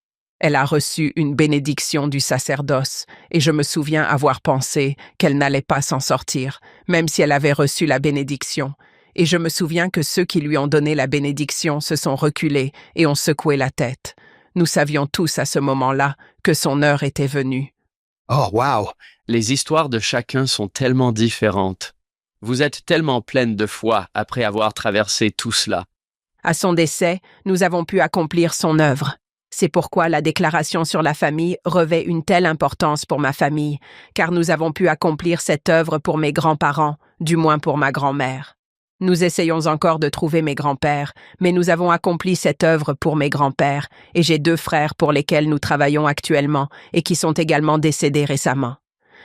Elle a reçu une bénédiction du sacerdoce et je me souviens avoir pensé qu'elle n'allait pas s'en sortir, même si elle avait reçu la bénédiction. Et je me souviens que ceux qui lui ont donné la bénédiction se sont reculés et ont secoué la tête. Nous savions tous à ce moment-là que son heure était venue. Oh, wow! Les histoires de chacun sont tellement différentes. Vous êtes tellement pleine de foi après avoir traversé tout cela. À son décès, nous avons pu accomplir son œuvre. C'est pourquoi la déclaration sur la famille revêt une telle importance pour ma famille, car nous avons pu accomplir cette œuvre pour mes grands-parents, du moins pour ma grand-mère. Nous essayons encore de trouver mes grands-pères, mais nous avons accompli cette œuvre pour mes grands-pères, et j'ai 2 frères pour lesquels nous travaillons actuellement et qui sont également décédés récemment.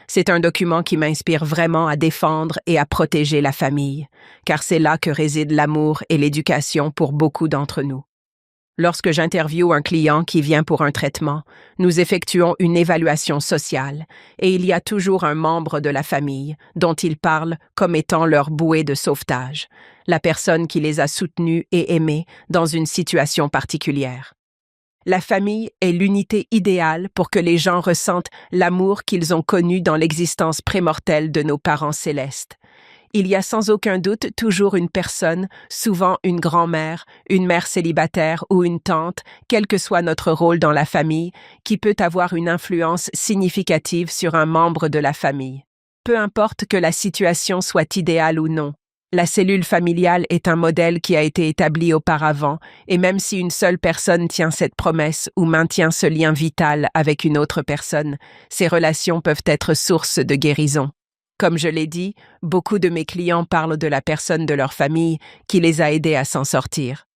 C'est un document qui m'inspire vraiment à défendre et à protéger la famille, car c'est là que réside l'amour et l'éducation pour beaucoup d'entre nous. Lorsque j'interviewe un client qui vient pour un traitement, nous effectuons une évaluation sociale et il y a toujours un membre de la famille dont ils parlent comme étant leur bouée de sauvetage, la personne qui les a soutenus et aimés dans une situation particulière. La famille est l'unité idéale pour que les gens ressentent l'amour qu'ils ont connu dans l'existence prémortelle de nos parents célestes. Il y a sans aucun doute toujours une personne, souvent une grand-mère, une mère célibataire ou une tante, quel que soit notre rôle dans la famille, qui peut avoir une influence significative sur un membre de la famille. Peu importe que la situation soit idéale ou non, la cellule familiale est un modèle qui a été établi auparavant, et même si une seule personne tient cette promesse ou maintient ce lien vital avec une autre personne, ces relations peuvent être source de guérison. Comme je l'ai dit, beaucoup de mes clients parlent de la personne de leur famille qui les a aidés à s'en sortir.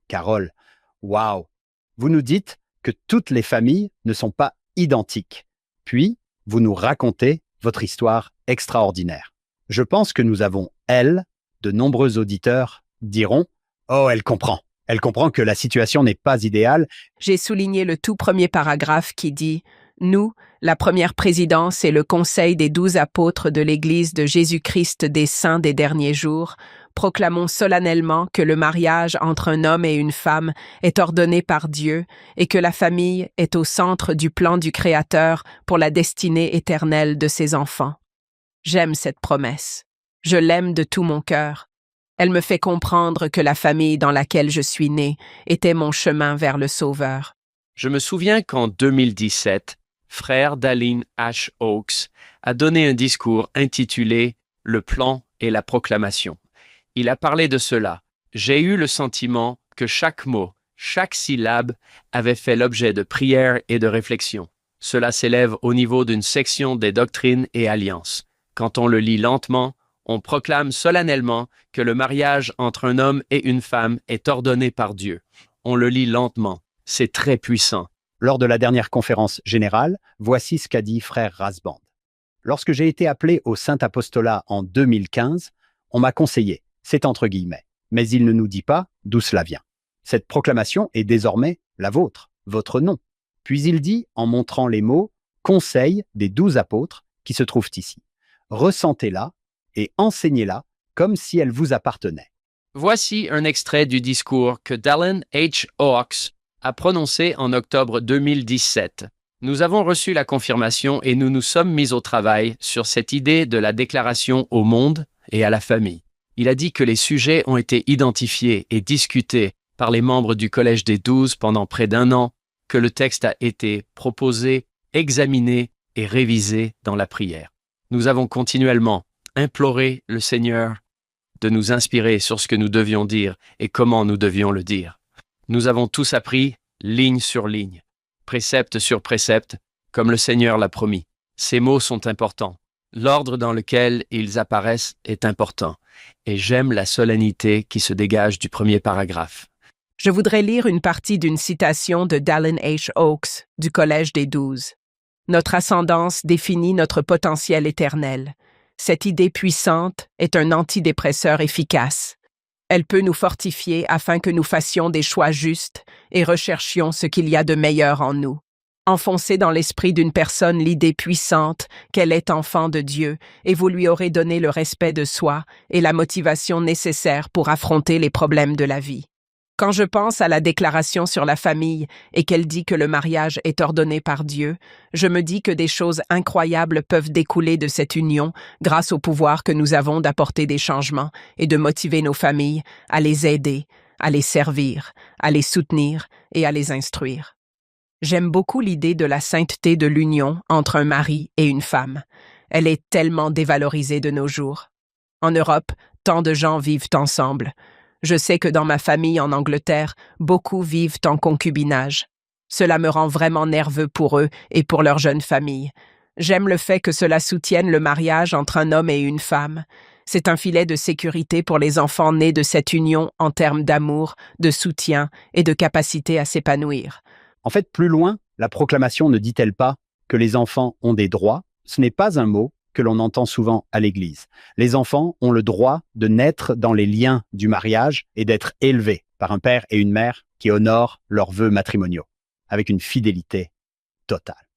Carole, wow! Vous nous dites que toutes les familles ne sont pas identiques. Puis, vous nous racontez votre histoire extraordinaire. Je pense que nous avons, de nombreux auditeurs diront « Oh, elle comprend. Elle comprend que la situation n'est pas idéale. » J'ai souligné le tout premier paragraphe qui dit « Nous, la première présidence et le conseil des 12 apôtres de l'Église de Jésus-Christ des saints des derniers jours, proclamons solennellement que le mariage entre un homme et une femme est ordonné par Dieu et que la famille est au centre du plan du Créateur pour la destinée éternelle de ses enfants. J'aime cette promesse. Je l'aime de tout mon cœur. Elle me fait comprendre que la famille dans laquelle je suis né était mon chemin vers le Sauveur. Je me souviens qu'en 2017, frère Dallin H. Oaks a donné un discours intitulé « Le plan et la proclamation ». Il a parlé de cela. J'ai eu le sentiment que chaque mot, chaque syllabe avait fait l'objet de prières et de réflexions. Cela s'élève au niveau d'une section des doctrines et alliances. Quand on le lit lentement, on proclame solennellement que le mariage entre un homme et une femme est ordonné par Dieu. On le lit lentement. C'est très puissant. Lors de la dernière conférence générale, voici ce qu'a dit frère Rasband. Lorsque j'ai été appelé au Saint-Apostolat en 2015, on m'a conseillé, c'est entre guillemets, mais il ne nous dit pas d'où cela vient. Cette proclamation est désormais la vôtre, votre nom. Puis il dit, en montrant les mots « conseil des 12 apôtres » qui se trouvent ici. Ressentez-la et enseignez-la comme si elle vous appartenait. Voici un extrait du discours que Dallin H. Oaks a prononcé en octobre 2017. Nous avons reçu la confirmation et nous nous sommes mis au travail sur cette idée de la déclaration au monde et à la famille. Il a dit que les sujets ont été identifiés et discutés par les membres du Collège des 12 pendant près d'1 an, que le texte a été proposé, examiné et révisé dans la prière. Nous avons continuellement imploré le Seigneur de nous inspirer sur ce que nous devions dire et comment nous devions le dire. Nous avons tous appris, ligne sur ligne, précepte sur précepte, comme le Seigneur l'a promis. Ces mots sont importants. L'ordre dans lequel ils apparaissent est important. Et j'aime la solennité qui se dégage du premier paragraphe. Je voudrais lire une partie d'une citation de Dallin H. Oaks du Collège des 12. Notre ascendance définit notre potentiel éternel. Cette idée puissante est un antidépresseur efficace. Elle peut nous fortifier afin que nous fassions des choix justes et recherchions ce qu'il y a de meilleur en nous. Enfoncez dans l'esprit d'une personne l'idée puissante qu'elle est enfant de Dieu et vous lui aurez donné le respect de soi et la motivation nécessaire pour affronter les problèmes de la vie. Quand je pense à la déclaration sur la famille et qu'elle dit que le mariage est ordonné par Dieu, je me dis que des choses incroyables peuvent découler de cette union grâce au pouvoir que nous avons d'apporter des changements et de motiver nos familles à les aider, à les servir, à les soutenir et à les instruire. J'aime beaucoup l'idée de la sainteté de l'union entre un mari et une femme. Elle est tellement dévalorisée de nos jours. En Europe, tant de gens vivent ensemble. Je sais que dans ma famille en Angleterre, beaucoup vivent en concubinage. Cela me rend vraiment nerveux pour eux et pour leur jeune famille. J'aime le fait que cela soutienne le mariage entre un homme et une femme. C'est un filet de sécurité pour les enfants nés de cette union en termes d'amour, de soutien et de capacité à s'épanouir. En fait, plus loin, la proclamation ne dit-elle pas que les enfants ont des droits? Ce n'est pas un mot que l'on entend souvent à l'Église. Les enfants ont le droit de naître dans les liens du mariage et d'être élevés par un père et une mère qui honorent leurs vœux matrimoniaux, avec une fidélité totale.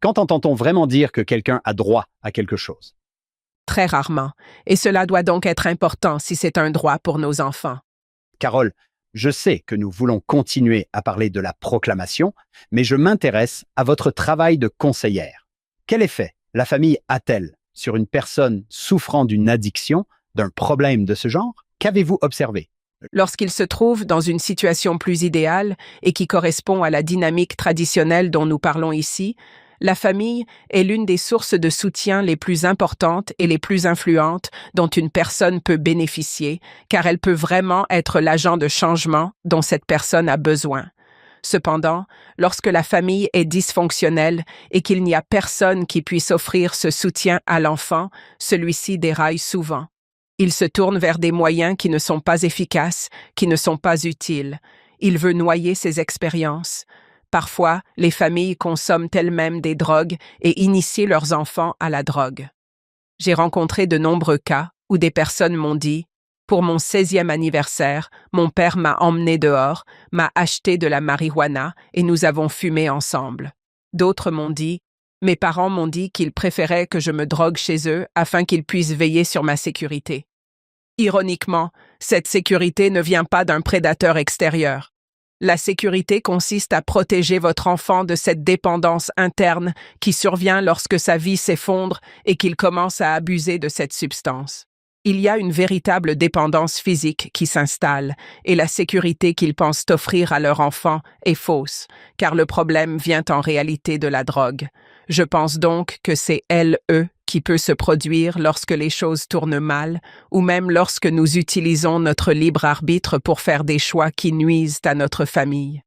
Quand entend-on vraiment dire que quelqu'un a droit à quelque chose? Très rarement, et cela doit donc être important si c'est un droit pour nos enfants. Carole, je sais que nous voulons continuer à parler de la proclamation, mais je m'intéresse à votre travail de conseillère. Quel effet la famille a-t-elle sur une personne souffrant d'une addiction, d'un problème de ce genre? Qu'avez-vous observé? Lorsqu'il se trouve dans une situation plus idéale et qui correspond à la dynamique traditionnelle dont nous parlons ici, la famille est l'une des sources de soutien les plus importantes et les plus influentes dont une personne peut bénéficier, car elle peut vraiment être l'agent de changement dont cette personne a besoin. Cependant, lorsque la famille est dysfonctionnelle et qu'il n'y a personne qui puisse offrir ce soutien à l'enfant, celui-ci déraille souvent. Il se tourne vers des moyens qui ne sont pas efficaces, qui ne sont pas utiles. Il veut noyer ses expériences. Parfois, les familles consomment elles-mêmes des drogues et initient leurs enfants à la drogue. J'ai rencontré de nombreux cas où des personnes m'ont dit « Pour mon 16e anniversaire, mon père m'a emmené dehors, m'a acheté de la marijuana et nous avons fumé ensemble. » D'autres m'ont dit « Mes parents m'ont dit qu'ils préféraient que je me drogue chez eux afin qu'ils puissent veiller sur ma sécurité. » Ironiquement, cette sécurité ne vient pas d'un prédateur extérieur. La sécurité consiste à protéger votre enfant de cette dépendance interne qui survient lorsque sa vie s'effondre et qu'il commence à abuser de cette substance. Il y a une véritable dépendance physique qui s'installe et la sécurité qu'ils pensent offrir à leur enfant est fausse, car le problème vient en réalité de la drogue. Je pense donc que c'est LE qui peut se produire lorsque les choses tournent mal ou même lorsque nous utilisons notre libre arbitre pour faire des choix qui nuisent à notre famille.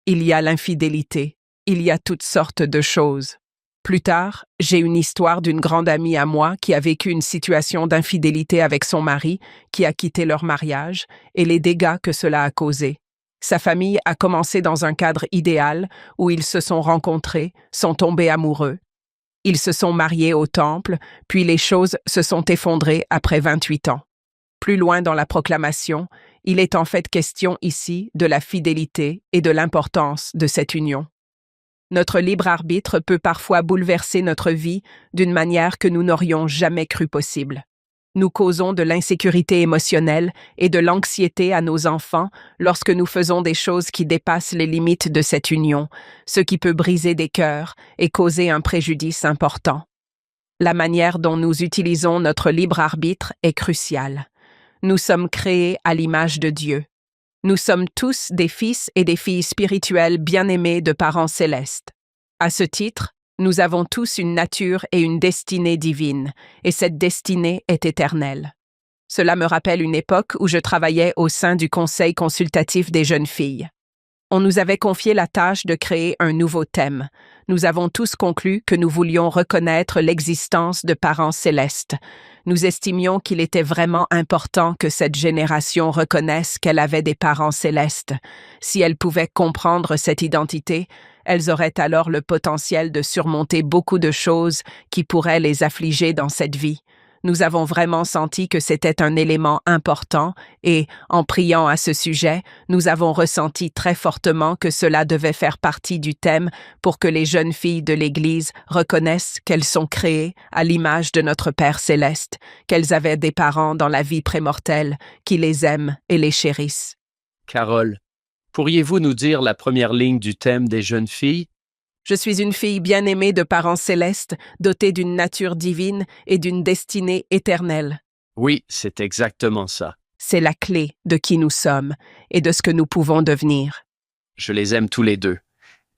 Il y a l'infidélité, il y a toutes sortes de choses. Plus tard, j'ai une histoire d'une grande amie à moi qui a vécu une situation d'infidélité avec son mari, qui a quitté leur mariage, et les dégâts que cela a causés. Sa famille a commencé dans un cadre idéal où ils se sont rencontrés, sont tombés amoureux. Ils se sont mariés au temple, puis les choses se sont effondrées après 28 ans. Plus loin dans la proclamation, il est en fait question ici de la fidélité et de l'importance de cette union. Notre libre arbitre peut parfois bouleverser notre vie d'une manière que nous n'aurions jamais cru possible. Nous causons de l'insécurité émotionnelle et de l'anxiété à nos enfants lorsque nous faisons des choses qui dépassent les limites de cette union, ce qui peut briser des cœurs et causer un préjudice important. La manière dont nous utilisons notre libre arbitre est cruciale. Nous sommes créés à l'image de Dieu. Nous sommes tous des fils et des filles spirituels bien-aimés de parents célestes. À ce titre, nous avons tous une nature et une destinée divine, et cette destinée est éternelle. Cela me rappelle une époque où je travaillais au sein du Conseil consultatif des jeunes filles. On nous avait confié la tâche de créer un nouveau thème. Nous avons tous conclu que nous voulions reconnaître l'existence de parents célestes. Nous estimions qu'il était vraiment important que cette génération reconnaisse qu'elle avait des parents célestes. Si elles pouvaient comprendre cette identité, elles auraient alors le potentiel de surmonter beaucoup de choses qui pourraient les affliger dans cette vie. Nous avons vraiment senti que c'était un élément important et, en priant à ce sujet, nous avons ressenti très fortement que cela devait faire partie du thème pour que les jeunes filles de l'Église reconnaissent qu'elles sont créées à l'image de notre Père céleste, qu'elles avaient des parents dans la vie prémortelle qui les aiment et les chérissent. Carole, pourriez-vous nous dire la première ligne du thème des jeunes filles? Je suis une fille bien-aimée de parents célestes, dotée d'une nature divine et d'une destinée éternelle. Oui, c'est exactement ça. C'est la clé de qui nous sommes et de ce que nous pouvons devenir. Je les aime tous les deux.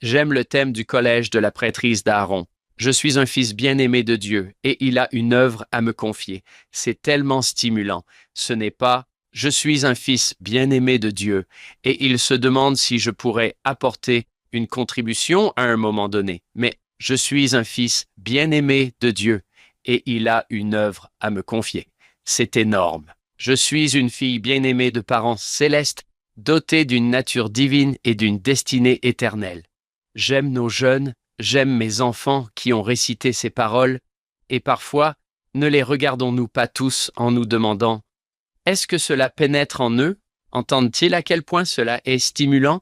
J'aime le thème du collège de la prêtrise d'Aaron. Je suis un fils bien-aimé de Dieu et il a une œuvre à me confier. C'est tellement stimulant. Ce n'est pas « je suis un fils bien-aimé de Dieu » et il se demande si je pourrais apporter une contribution à un moment donné, mais je suis un fils bien-aimé de Dieu et il a une œuvre à me confier. C'est énorme. Je suis une fille bien-aimée de parents célestes, dotée d'une nature divine et d'une destinée éternelle. J'aime nos jeunes, j'aime mes enfants qui ont récité ces paroles, et parfois, ne les regardons-nous pas tous en nous demandant « Est-ce que cela pénètre en eux? Entendent-ils à quel point cela est stimulant? »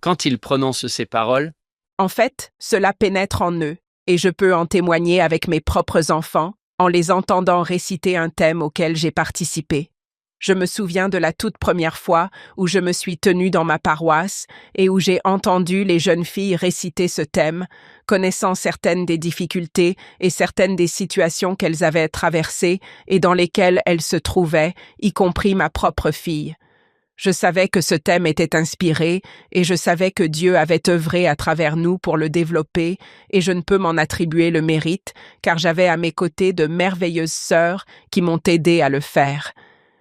Quand ils prononcent ces paroles? En fait, cela pénètre en eux, et je peux en témoigner avec mes propres enfants en les entendant réciter un thème auquel j'ai participé. Je me souviens de la toute première fois où je me suis tenue dans ma paroisse et où j'ai entendu les jeunes filles réciter ce thème, connaissant certaines des difficultés et certaines des situations qu'elles avaient traversées et dans lesquelles elles se trouvaient, y compris ma propre fille. Je savais que ce thème était inspiré et je savais que Dieu avait œuvré à travers nous pour le développer et je ne peux m'en attribuer le mérite car j'avais à mes côtés de merveilleuses sœurs qui m'ont aidé à le faire.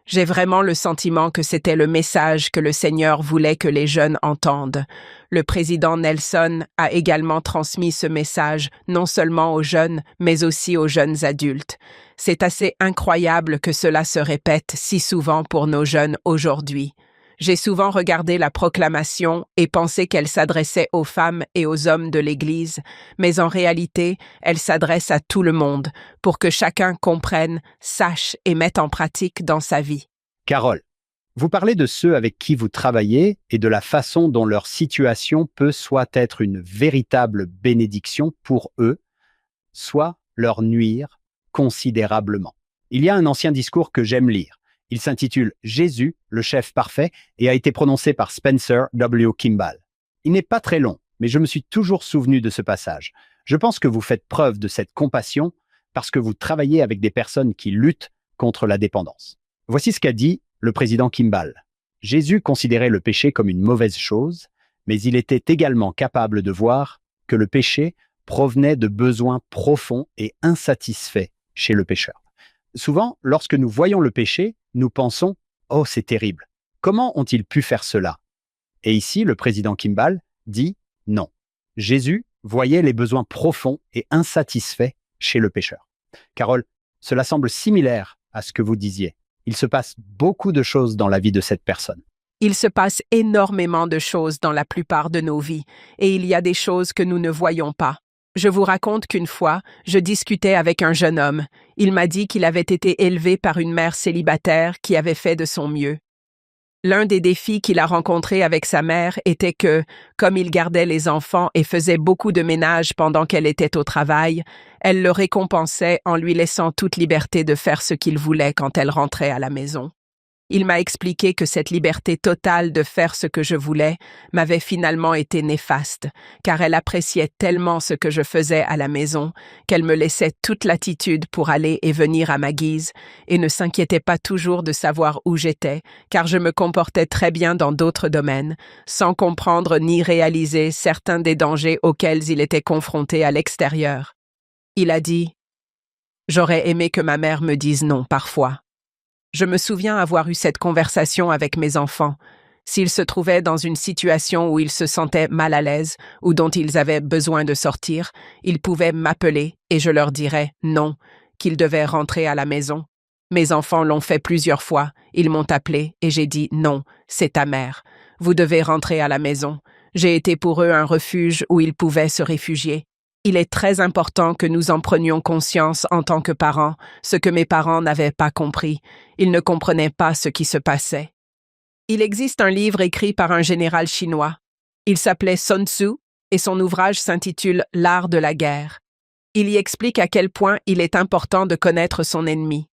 J'ai vraiment le sentiment que c'était le message que le Seigneur voulait que les jeunes entendent. Le président Nelson a également transmis ce message non seulement aux jeunes, mais aussi aux jeunes adultes. C'est assez incroyable que cela se répète si souvent pour nos jeunes aujourd'hui. J'ai souvent regardé la proclamation et pensé qu'elle s'adressait aux femmes et aux hommes de l'Église, mais en réalité, elle s'adresse à tout le monde pour que chacun comprenne, sache et mette en pratique dans sa vie. Carole, vous parlez de ceux avec qui vous travaillez et de la façon dont leur situation peut soit être une véritable bénédiction pour eux, soit leur nuire considérablement. Il y a un ancien discours que j'aime lire. Il s'intitule « Jésus, le chef parfait » et a été prononcé par Spencer W. Kimball. Il n'est pas très long, mais je me suis toujours souvenu de ce passage. Je pense que vous faites preuve de cette compassion parce que vous travaillez avec des personnes qui luttent contre la dépendance. Voici ce qu'a dit le président Kimball. Jésus considérait le péché comme une mauvaise chose, mais il était également capable de voir que le péché provenait de besoins profonds et insatisfaits chez le pécheur. Souvent, lorsque nous voyons le péché, nous pensons « Oh, c'est terrible. Comment ont-ils pu faire cela ?» Et ici, le président Kimball dit « Non. Jésus voyait les besoins profonds et insatisfaits chez le pécheur. » Carole, cela semble similaire à ce que vous disiez. Il se passe beaucoup de choses dans la vie de cette personne. Il se passe énormément de choses dans la plupart de nos vies, et il y a des choses que nous ne voyons pas. Je vous raconte qu'une fois, je discutais avec un jeune homme. Il m'a dit qu'il avait été élevé par une mère célibataire qui avait fait de son mieux. L'un des défis qu'il a rencontrés avec sa mère était que, comme il gardait les enfants et faisait beaucoup de ménage pendant qu'elle était au travail, elle le récompensait en lui laissant toute liberté de faire ce qu'il voulait quand elle rentrait à la maison. Il m'a expliqué que cette liberté totale de faire ce que je voulais m'avait finalement été néfaste, car elle appréciait tellement ce que je faisais à la maison qu'elle me laissait toute latitude pour aller et venir à ma guise et ne s'inquiétait pas toujours de savoir où j'étais, car je me comportais très bien dans d'autres domaines, sans comprendre ni réaliser certains des dangers auxquels il était confronté à l'extérieur. Il a dit « J'aurais aimé que ma mère me dise non parfois. » Je me souviens avoir eu cette conversation avec mes enfants. S'ils se trouvaient dans une situation où ils se sentaient mal à l'aise ou dont ils avaient besoin de sortir, ils pouvaient m'appeler et je leur dirais non, qu'ils devaient rentrer à la maison. Mes enfants l'ont fait plusieurs fois. Ils m'ont appelé et j'ai dit non, c'est ta mère. Vous devez rentrer à la maison. J'ai été pour eux un refuge où ils pouvaient se réfugier. Il est très important que nous en prenions conscience en tant que parents, ce que mes parents n'avaient pas compris. Ils ne comprenaient pas ce qui se passait. Il existe un livre écrit par un général chinois. Il s'appelait Sun Tzu et son ouvrage s'intitule « L'art de la guerre ». Il y explique à quel point il est important de connaître son ennemi.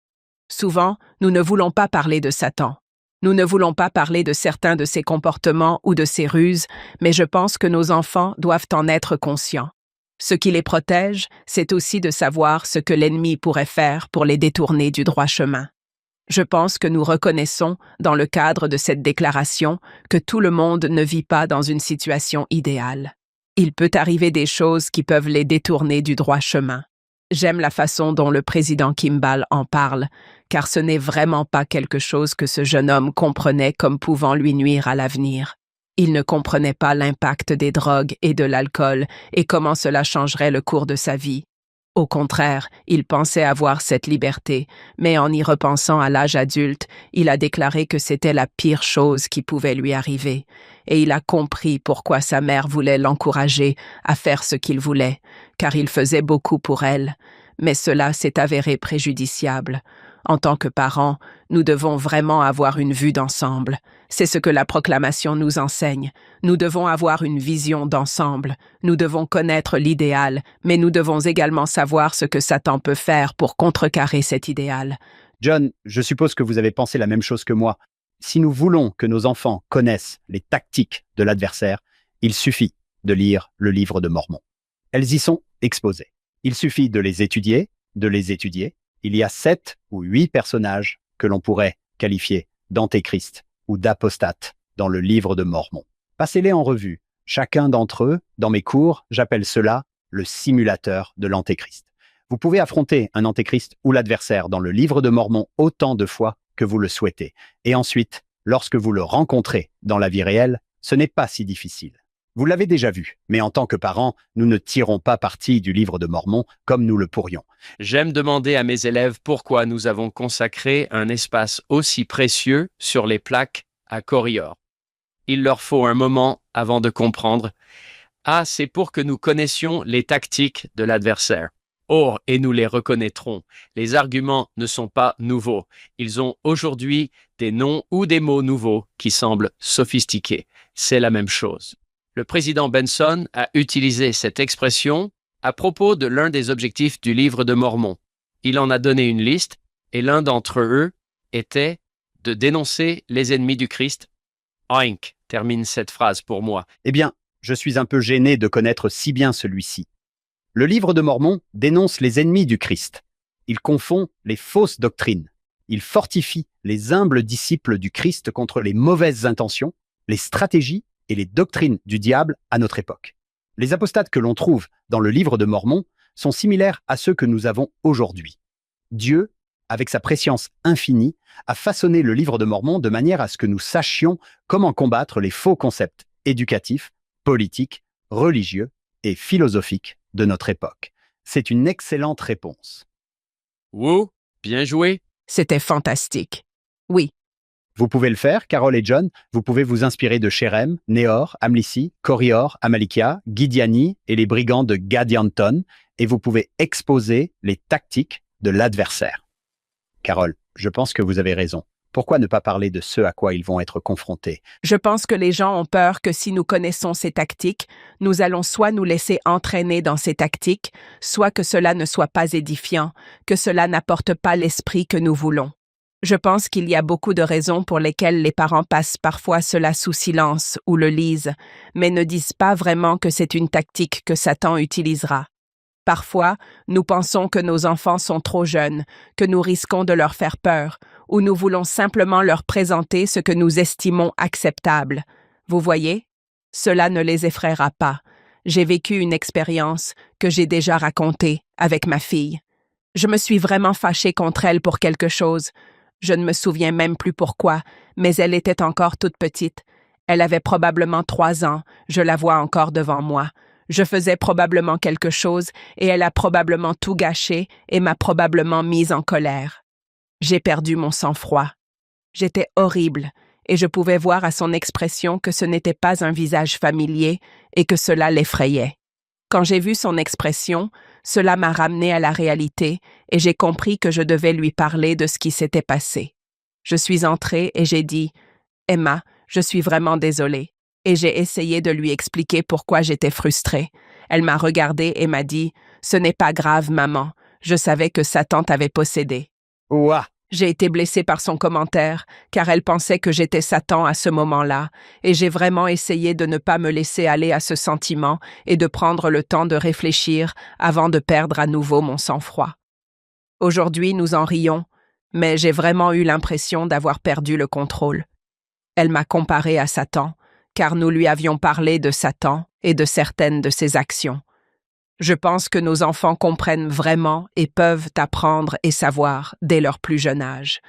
Souvent, nous ne voulons pas parler de Satan. Nous ne voulons pas parler de certains de ses comportements ou de ses ruses, mais je pense que nos enfants doivent en être conscients. Ce qui les protège, c'est aussi de savoir ce que l'ennemi pourrait faire pour les détourner du droit chemin. Je pense que nous reconnaissons, dans le cadre de cette déclaration, que tout le monde ne vit pas dans une situation idéale. Il peut arriver des choses qui peuvent les détourner du droit chemin. J'aime la façon dont le président Kimball en parle, car ce n'est vraiment pas quelque chose que ce jeune homme comprenait comme pouvant lui nuire à l'avenir. Il ne comprenait pas l'impact des drogues et de l'alcool et comment cela changerait le cours de sa vie. Au contraire, il pensait avoir cette liberté, mais en y repensant à l'âge adulte, il a déclaré que c'était la pire chose qui pouvait lui arriver, et il a compris pourquoi sa mère voulait l'encourager à faire ce qu'il voulait, car il faisait beaucoup pour elle, mais cela s'est avéré préjudiciable. En tant que parents, nous devons vraiment avoir une vue d'ensemble. C'est ce que la proclamation nous enseigne. Nous devons avoir une vision d'ensemble. Nous devons connaître l'idéal, mais nous devons également savoir ce que Satan peut faire pour contrecarrer cet idéal. John, je suppose que vous avez pensé la même chose que moi. Si nous voulons que nos enfants connaissent les tactiques de l'adversaire, il suffit de lire le livre de Mormon. Elles y sont exposées. Il suffit de les étudier. Il y a 7 ou 8 personnages que l'on pourrait qualifier d'antéchrist ou d'apostate dans le livre de Mormon. Passez-les en revue. Chacun d'entre eux, dans mes cours, j'appelle cela le simulateur de l'antéchrist. Vous pouvez affronter un antéchrist ou l'adversaire dans le livre de Mormon autant de fois que vous le souhaitez. Et ensuite, lorsque vous le rencontrez dans la vie réelle, ce n'est pas si difficile. Vous l'avez déjà vu, mais en tant que parents, nous ne tirons pas parti du livre de Mormon comme nous le pourrions. J'aime demander à mes élèves pourquoi nous avons consacré un espace aussi précieux sur les plaques à Corior. Il leur faut un moment avant de comprendre. Ah, c'est pour que nous connaissions les tactiques de l'adversaire. Or, et nous les reconnaîtrons, les arguments ne sont pas nouveaux. Ils ont aujourd'hui des noms ou des mots nouveaux qui semblent sophistiqués. C'est la même chose. Le président Benson a utilisé cette expression à propos de l'un des objectifs du livre de Mormon. Il en a donné une liste, et l'un d'entre eux était de dénoncer les ennemis du Christ. Oink termine cette phrase pour moi. Eh bien, je suis un peu gêné de connaître si bien celui-ci. Le livre de Mormon dénonce les ennemis du Christ. Il confond les fausses doctrines. Il fortifie les humbles disciples du Christ contre les mauvaises intentions, les stratégies et les doctrines du diable à notre époque. Les apostates que l'on trouve dans le livre de Mormon sont similaires à ceux que nous avons aujourd'hui. Dieu, avec sa préscience infinie, a façonné le livre de Mormon de manière à ce que nous sachions comment combattre les faux concepts éducatifs, politiques, religieux et philosophiques de notre époque. C'est une excellente réponse. Wouh, bien joué. C'était fantastique. Oui, Vous pouvez le faire, Carol et John. Vous pouvez vous inspirer de Sherem, Néor, Amlissi, Corior, Amalikia, Gideani et les brigands de Gadianton, et vous pouvez exposer les tactiques de l'adversaire. Carol, je pense que vous avez raison. Pourquoi ne pas parler de ce à quoi ils vont être confrontés? je pense que les gens ont peur que si nous connaissons ces tactiques, nous allons soit nous laisser entraîner dans ces tactiques, soit que cela ne soit pas édifiant, que cela n'apporte pas l'esprit que nous voulons. Je pense qu'il y a beaucoup de raisons pour lesquelles les parents passent parfois cela sous silence ou le lisent, mais ne disent pas vraiment que c'est une tactique que Satan utilisera. Parfois, nous pensons que nos enfants sont trop jeunes, que nous risquons de leur faire peur, ou nous voulons simplement leur présenter ce que nous estimons acceptable. Vous voyez? Cela ne les effraiera pas. J'ai vécu une expérience que j'ai déjà racontée avec ma fille. Je me suis vraiment fâchée contre elle pour quelque chose. Je ne me souviens même plus pourquoi, mais elle était encore toute petite. Elle avait probablement 3 ans, je la vois encore devant moi. Je faisais probablement quelque chose et elle a probablement tout gâché et m'a probablement mise en colère. J'ai perdu mon sang-froid. J'étais horrible et je pouvais voir à son expression que ce n'était pas un visage familier et que cela l'effrayait. Quand j'ai vu son expression, cela m'a ramené à la réalité et j'ai compris que je devais lui parler de ce qui s'était passé. Je suis entrée et j'ai dit « Emma, je suis vraiment désolée ». Et j'ai essayé de lui expliquer pourquoi j'étais frustrée. Elle m'a regardée et m'a dit « Ce n'est pas grave, maman. Je savais que Satan t'avait possédé. » Ouah! J'ai été blessée par son commentaire, car elle pensait que j'étais Satan à ce moment-là, et j'ai vraiment essayé de ne pas me laisser aller à ce sentiment et de prendre le temps de réfléchir avant de perdre à nouveau mon sang-froid. Aujourd'hui, nous en rions, mais j'ai vraiment eu l'impression d'avoir perdu le contrôle. Elle m'a comparé à Satan, car nous lui avions parlé de Satan et de certaines de ses actions. Je pense que nos enfants comprennent vraiment et peuvent apprendre et savoir dès leur plus jeune âge.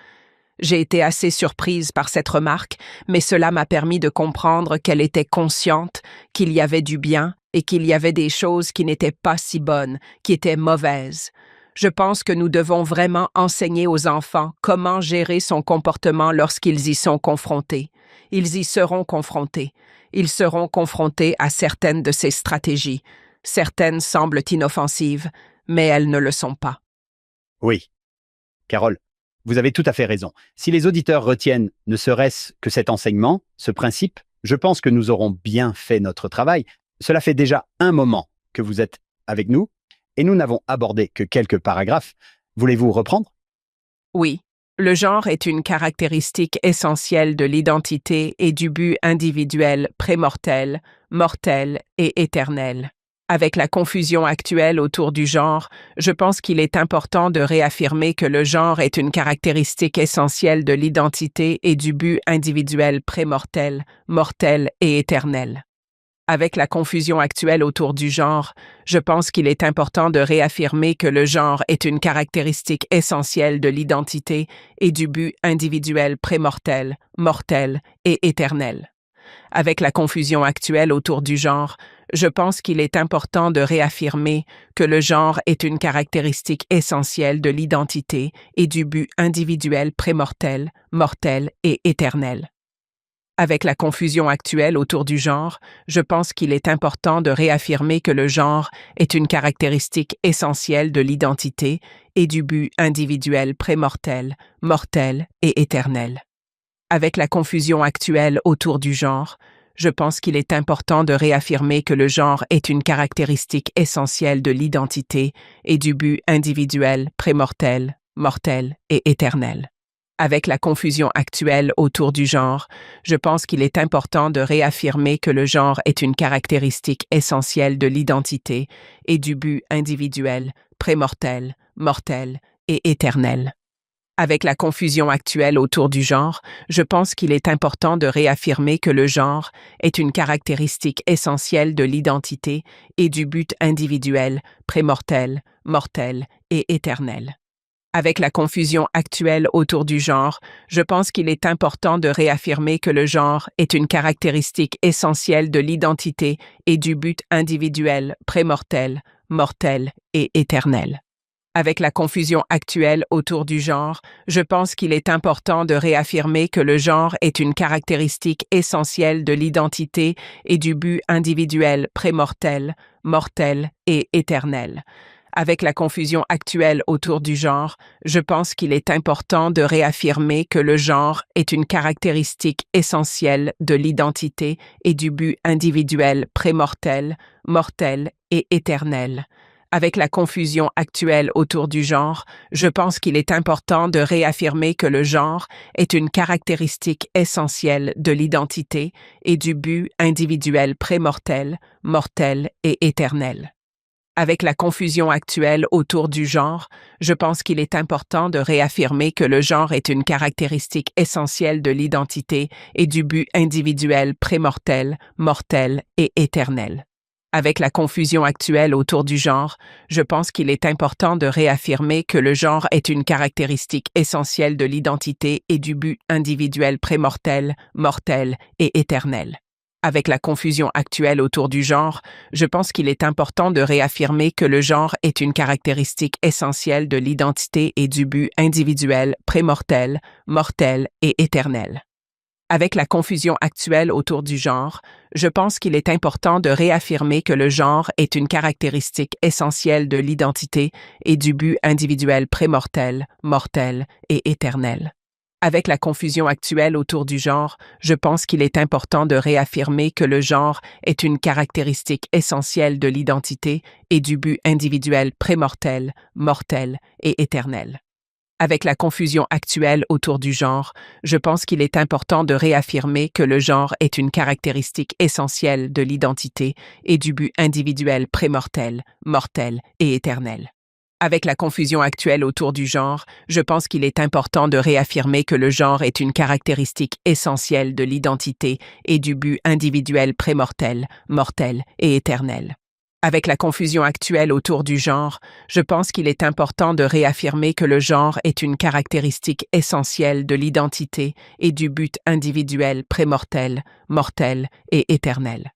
J'ai été assez surprise par cette remarque, mais cela m'a permis de comprendre qu'elle était consciente qu'il y avait du bien et qu'il y avait des choses qui n'étaient pas si bonnes, qui étaient mauvaises. Je pense que nous devons vraiment enseigner aux enfants comment gérer son comportement lorsqu'ils y sont confrontés. Ils y seront confrontés. Ils seront confrontés à certaines de ces stratégies. Certaines semblent inoffensives, mais elles ne le sont pas. Oui. Carole, vous avez tout à fait raison. Si les auditeurs retiennent ne serait-ce que cet enseignement, ce principe, je pense que nous aurons bien fait notre travail. Cela fait déjà un moment que vous êtes avec nous et nous n'avons abordé que quelques paragraphes. Voulez-vous reprendre? Oui, le genre est une caractéristique essentielle de l'identité et du but individuel prémortel, mortel et éternel. Avec la confusion actuelle autour du genre, je pense qu'il est important de réaffirmer que le genre est une caractéristique essentielle de l'identité et du but individuel prémortel, mortel et éternel. Avec la confusion actuelle autour du genre, je pense qu'il est important de réaffirmer que le genre est une caractéristique essentielle de l'identité et du but individuel prémortel, mortel et éternel. Avec la confusion actuelle autour du genre, je pense qu'il est important de réaffirmer que le genre est une caractéristique essentielle de l'identité et du but individuel prémortel, mortel et éternel. Avec la confusion actuelle autour du genre, je pense qu'il est important de réaffirmer que le genre est une caractéristique essentielle de l'identité et du but individuel prémortel, mortel et éternel. Avec la confusion actuelle autour du genre, je pense qu'il est important de réaffirmer que le genre est une caractéristique essentielle de l'identité et du but individuel, prémortel, mortel et éternel. Avec la confusion actuelle autour du genre, je pense qu'il est important de réaffirmer que le genre est une caractéristique essentielle de l'identité et du but individuel, prémortel, mortel et éternel. Avec la confusion actuelle autour du genre, je pense qu'il est important de réaffirmer que le genre est une caractéristique essentielle de l'identité et du but individuel, prémortel, mortel et éternel. Avec la confusion actuelle autour du genre, je pense qu'il est important de réaffirmer que le genre est une caractéristique essentielle de l'identité et du but individuel, prémortel, mortel et éternel. Avec la confusion actuelle autour du genre, je pense qu'il est important de réaffirmer que le genre est une caractéristique essentielle de l'identité et du but individuel, prémortel, mortel et éternel. Avec la confusion actuelle autour du genre, je pense qu'il est important de réaffirmer que le genre est une caractéristique essentielle de l'identité et du but individuel, prémortel, mortel et éternel. Avec la confusion actuelle autour du genre, je pense qu'il est important de réaffirmer que le genre est une caractéristique essentielle de l'identité et du but individuel prémortel, mortel et éternel. Avec la confusion actuelle autour du genre, je pense qu'il est important de réaffirmer que le genre est une caractéristique essentielle de l'identité et du but individuel prémortel, mortel et éternel. Avec la confusion actuelle autour du genre, je pense qu'il est important de réaffirmer que le genre est une caractéristique essentielle de l'identité et du but individuel prémortel, mortel et éternel. Avec la confusion actuelle autour du genre, je pense qu'il est important de réaffirmer que le genre est une caractéristique essentielle de l'identité et du but individuel, prémortel, mortel et éternel. Avec la confusion actuelle autour du genre, je pense qu'il est important de réaffirmer que le genre est une caractéristique essentielle de l'identité et du but individuel prémortel, mortel et éternel. Avec la confusion actuelle autour du genre, je pense qu'il est important de réaffirmer que le genre est une caractéristique essentielle de l'identité et du but individuel prémortel, mortel et éternel. Avec la confusion actuelle autour du genre, je pense qu'il est important de réaffirmer que le genre est une caractéristique essentielle de l'identité et du but individuel prémortel, mortel et éternel. Avec la confusion actuelle autour du genre, je pense qu'il est important de réaffirmer que le genre est une caractéristique essentielle de l'identité et du but individuel prémortel, mortel et éternel. Avec la confusion actuelle autour du genre, je pense qu'il est important de réaffirmer que le genre est une caractéristique essentielle de l'identité et du but individuel prémortel, mortel et éternel.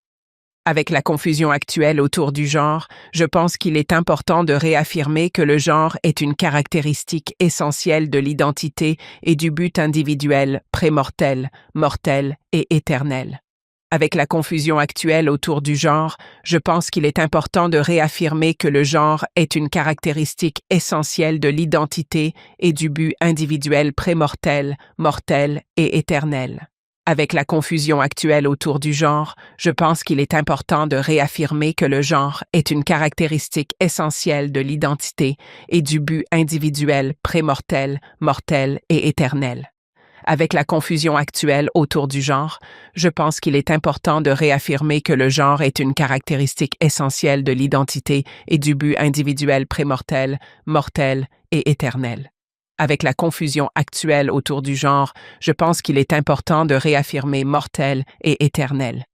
Avec la confusion actuelle autour du genre, je pense qu'il est important de réaffirmer que le genre est une caractéristique essentielle de l'identité et du but individuel prémortel, mortel et éternel. Avec la confusion actuelle autour du genre, je pense qu'il est important de réaffirmer que le genre est une caractéristique essentielle de l'identité et du but individuel prémortel, mortel et éternel. Avec la confusion actuelle autour du genre, je pense qu'il est important de réaffirmer que le genre est une caractéristique essentielle de l'identité et du but individuel prémortel, mortel et éternel. Avec la confusion actuelle autour du genre, je pense qu'il est important de réaffirmer que le genre est une caractéristique essentielle de l'identité et du but individuel prémortel, mortel et éternel. Avec la confusion actuelle autour du genre, je pense qu'il est important de réaffirmer mortel et éternel.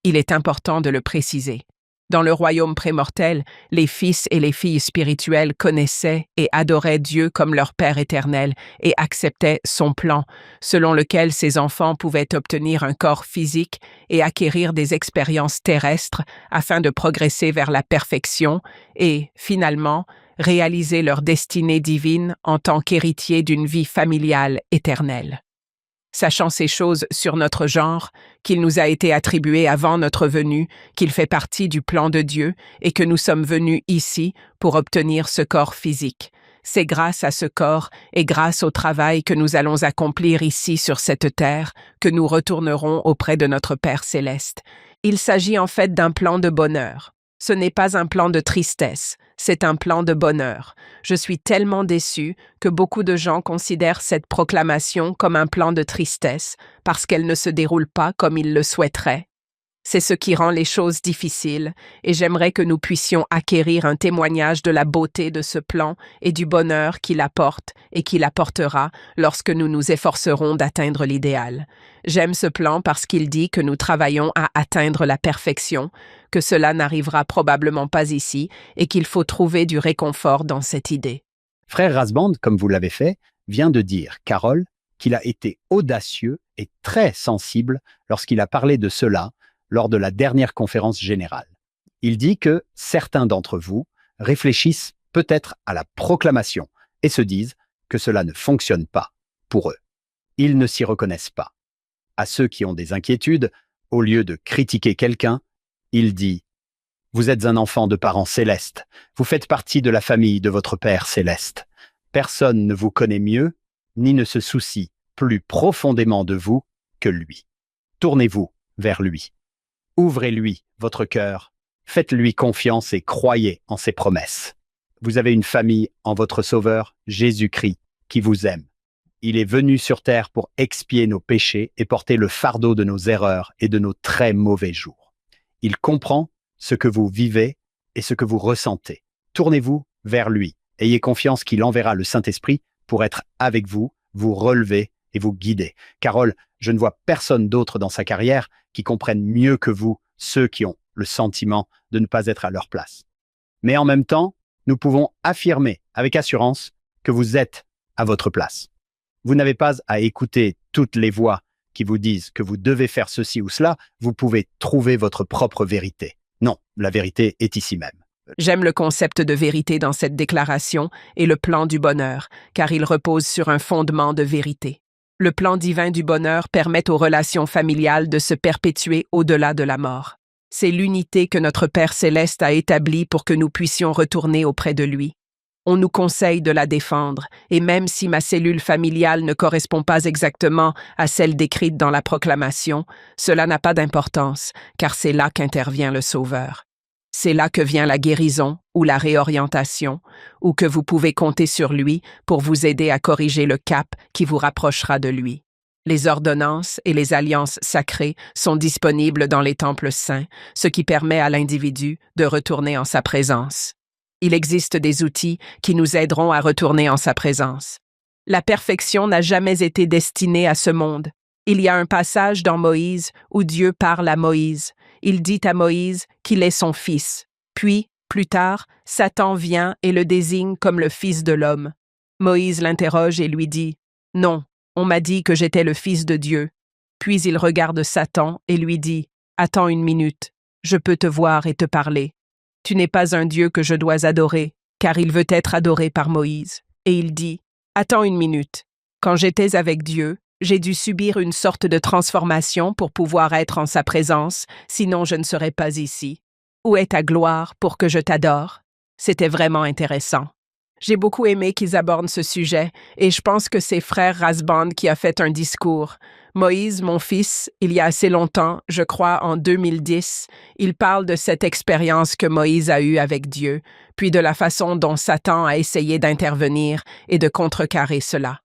Il est important de le préciser. Dans le royaume prémortel, les fils et les filles spirituels connaissaient et adoraient Dieu comme leur Père éternel et acceptaient son plan, selon lequel ces enfants pouvaient obtenir un corps physique et acquérir des expériences terrestres afin de progresser vers la perfection et, finalement, réaliser leur destinée divine en tant qu'héritiers d'une vie familiale éternelle. Sachant ces choses sur notre genre, qu'il nous a été attribué avant notre venue, qu'il fait partie du plan de Dieu et que nous sommes venus ici pour obtenir ce corps physique. C'est grâce à ce corps et grâce au travail que nous allons accomplir ici sur cette terre que nous retournerons auprès de notre Père céleste. Il s'agit en fait d'un plan de bonheur. Ce n'est pas un plan de tristesse, c'est un plan de bonheur. Je suis tellement déçue que beaucoup de gens considèrent cette proclamation comme un plan de tristesse parce qu'elle ne se déroule pas comme ils le souhaiteraient. C'est ce qui rend les choses difficiles, et j'aimerais que nous puissions acquérir un témoignage de la beauté de ce plan et du bonheur qu'il apporte et qu'il apportera lorsque nous nous efforcerons d'atteindre l'idéal. J'aime ce plan parce qu'il dit que nous travaillons à atteindre la perfection, que cela n'arrivera probablement pas ici et qu'il faut trouver du réconfort dans cette idée. Frère Rasband, comme vous l'avez fait, vient de dire, Carole, qu'il a été audacieux et très sensible lorsqu'il a parlé de cela lors de la dernière conférence générale. Il dit que certains d'entre vous réfléchissent peut-être à la proclamation et se disent que cela ne fonctionne pas pour eux. Ils ne s'y reconnaissent pas. À ceux qui ont des inquiétudes, au lieu de critiquer quelqu'un, il dit « Vous êtes un enfant de parents célestes, vous faites partie de la famille de votre Père céleste. Personne ne vous connaît mieux, ni ne se soucie plus profondément de vous que lui. Tournez-vous vers lui. Ouvrez-lui votre cœur, faites-lui confiance et croyez en ses promesses. Vous avez une famille en votre Sauveur, Jésus-Christ, qui vous aime. Il est venu sur terre pour expier nos péchés et porter le fardeau de nos erreurs et de nos très mauvais jours. Il comprend ce que vous vivez et ce que vous ressentez. Tournez-vous vers lui. Ayez confiance qu'il enverra le Saint-Esprit pour être avec vous, vous relever et vous guider. Carole, je ne vois personne d'autre dans sa carrière qui comprenne mieux que vous ceux qui ont le sentiment de ne pas être à leur place. Mais en même temps, nous pouvons affirmer avec assurance que vous êtes à votre place. Vous n'avez pas à écouter toutes les voix qui vous disent que vous devez faire ceci ou cela, vous pouvez trouver votre propre vérité. Non, la vérité est ici même. J'aime le concept de vérité dans cette déclaration et le plan du bonheur, car il repose sur un fondement de vérité. Le plan divin du bonheur permet aux relations familiales de se perpétuer au-delà de la mort. C'est l'unité que notre Père céleste a établie pour que nous puissions retourner auprès de lui. On nous conseille de la défendre, et même si ma cellule familiale ne correspond pas exactement à celle décrite dans la proclamation, cela n'a pas d'importance, car c'est là qu'intervient le Sauveur. C'est là que vient la guérison ou la réorientation, ou que vous pouvez compter sur lui pour vous aider à corriger le cap qui vous rapprochera de lui. Les ordonnances et les alliances sacrées sont disponibles dans les temples saints, ce qui permet à l'individu de retourner en sa présence. Il existe des outils qui nous aideront à retourner en sa présence. La perfection n'a jamais été destinée à ce monde. Il y a un passage dans Moïse où Dieu parle à Moïse. Il dit à Moïse qu'il est son fils. Puis, plus tard, Satan vient et le désigne comme le fils de l'homme. Moïse l'interroge et lui dit « Non, on m'a dit que j'étais le fils de Dieu. » Puis il regarde Satan et lui dit « Attends une minute, je peux te voir et te parler. Tu n'es pas un Dieu que je dois adorer, car il veut être adoré par Moïse. » Et il dit « Attends une minute. Quand j'étais avec Dieu, j'ai dû subir une sorte de transformation pour pouvoir être en sa présence, sinon je ne serais pas ici. Où est ta gloire pour que je t'adore? » C'était vraiment intéressant. J'ai beaucoup aimé qu'ils abordent ce sujet, et je pense que c'est Frère Rasband qui a fait un discours. Moïse, mon fils, il y a assez longtemps, je crois en 2010, il parle de cette expérience que Moïse a eue avec Dieu, puis de la façon dont Satan a essayé d'intervenir et de contrecarrer cela.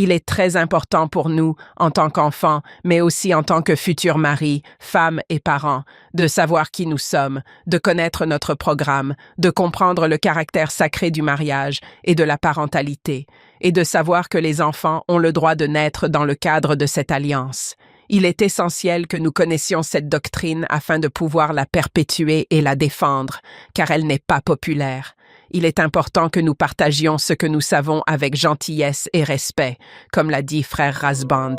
Il est très important pour nous, en tant qu'enfants, mais aussi en tant que futurs maris, femmes et parents, de savoir qui nous sommes, de connaître notre programme, de comprendre le caractère sacré du mariage et de la parentalité, et de savoir que les enfants ont le droit de naître dans le cadre de cette alliance. Il est essentiel que nous connaissions cette doctrine afin de pouvoir la perpétuer et la défendre, car elle n'est pas populaire. Il est important que nous partagions ce que nous savons avec gentillesse et respect, comme l'a dit Frère Rasband.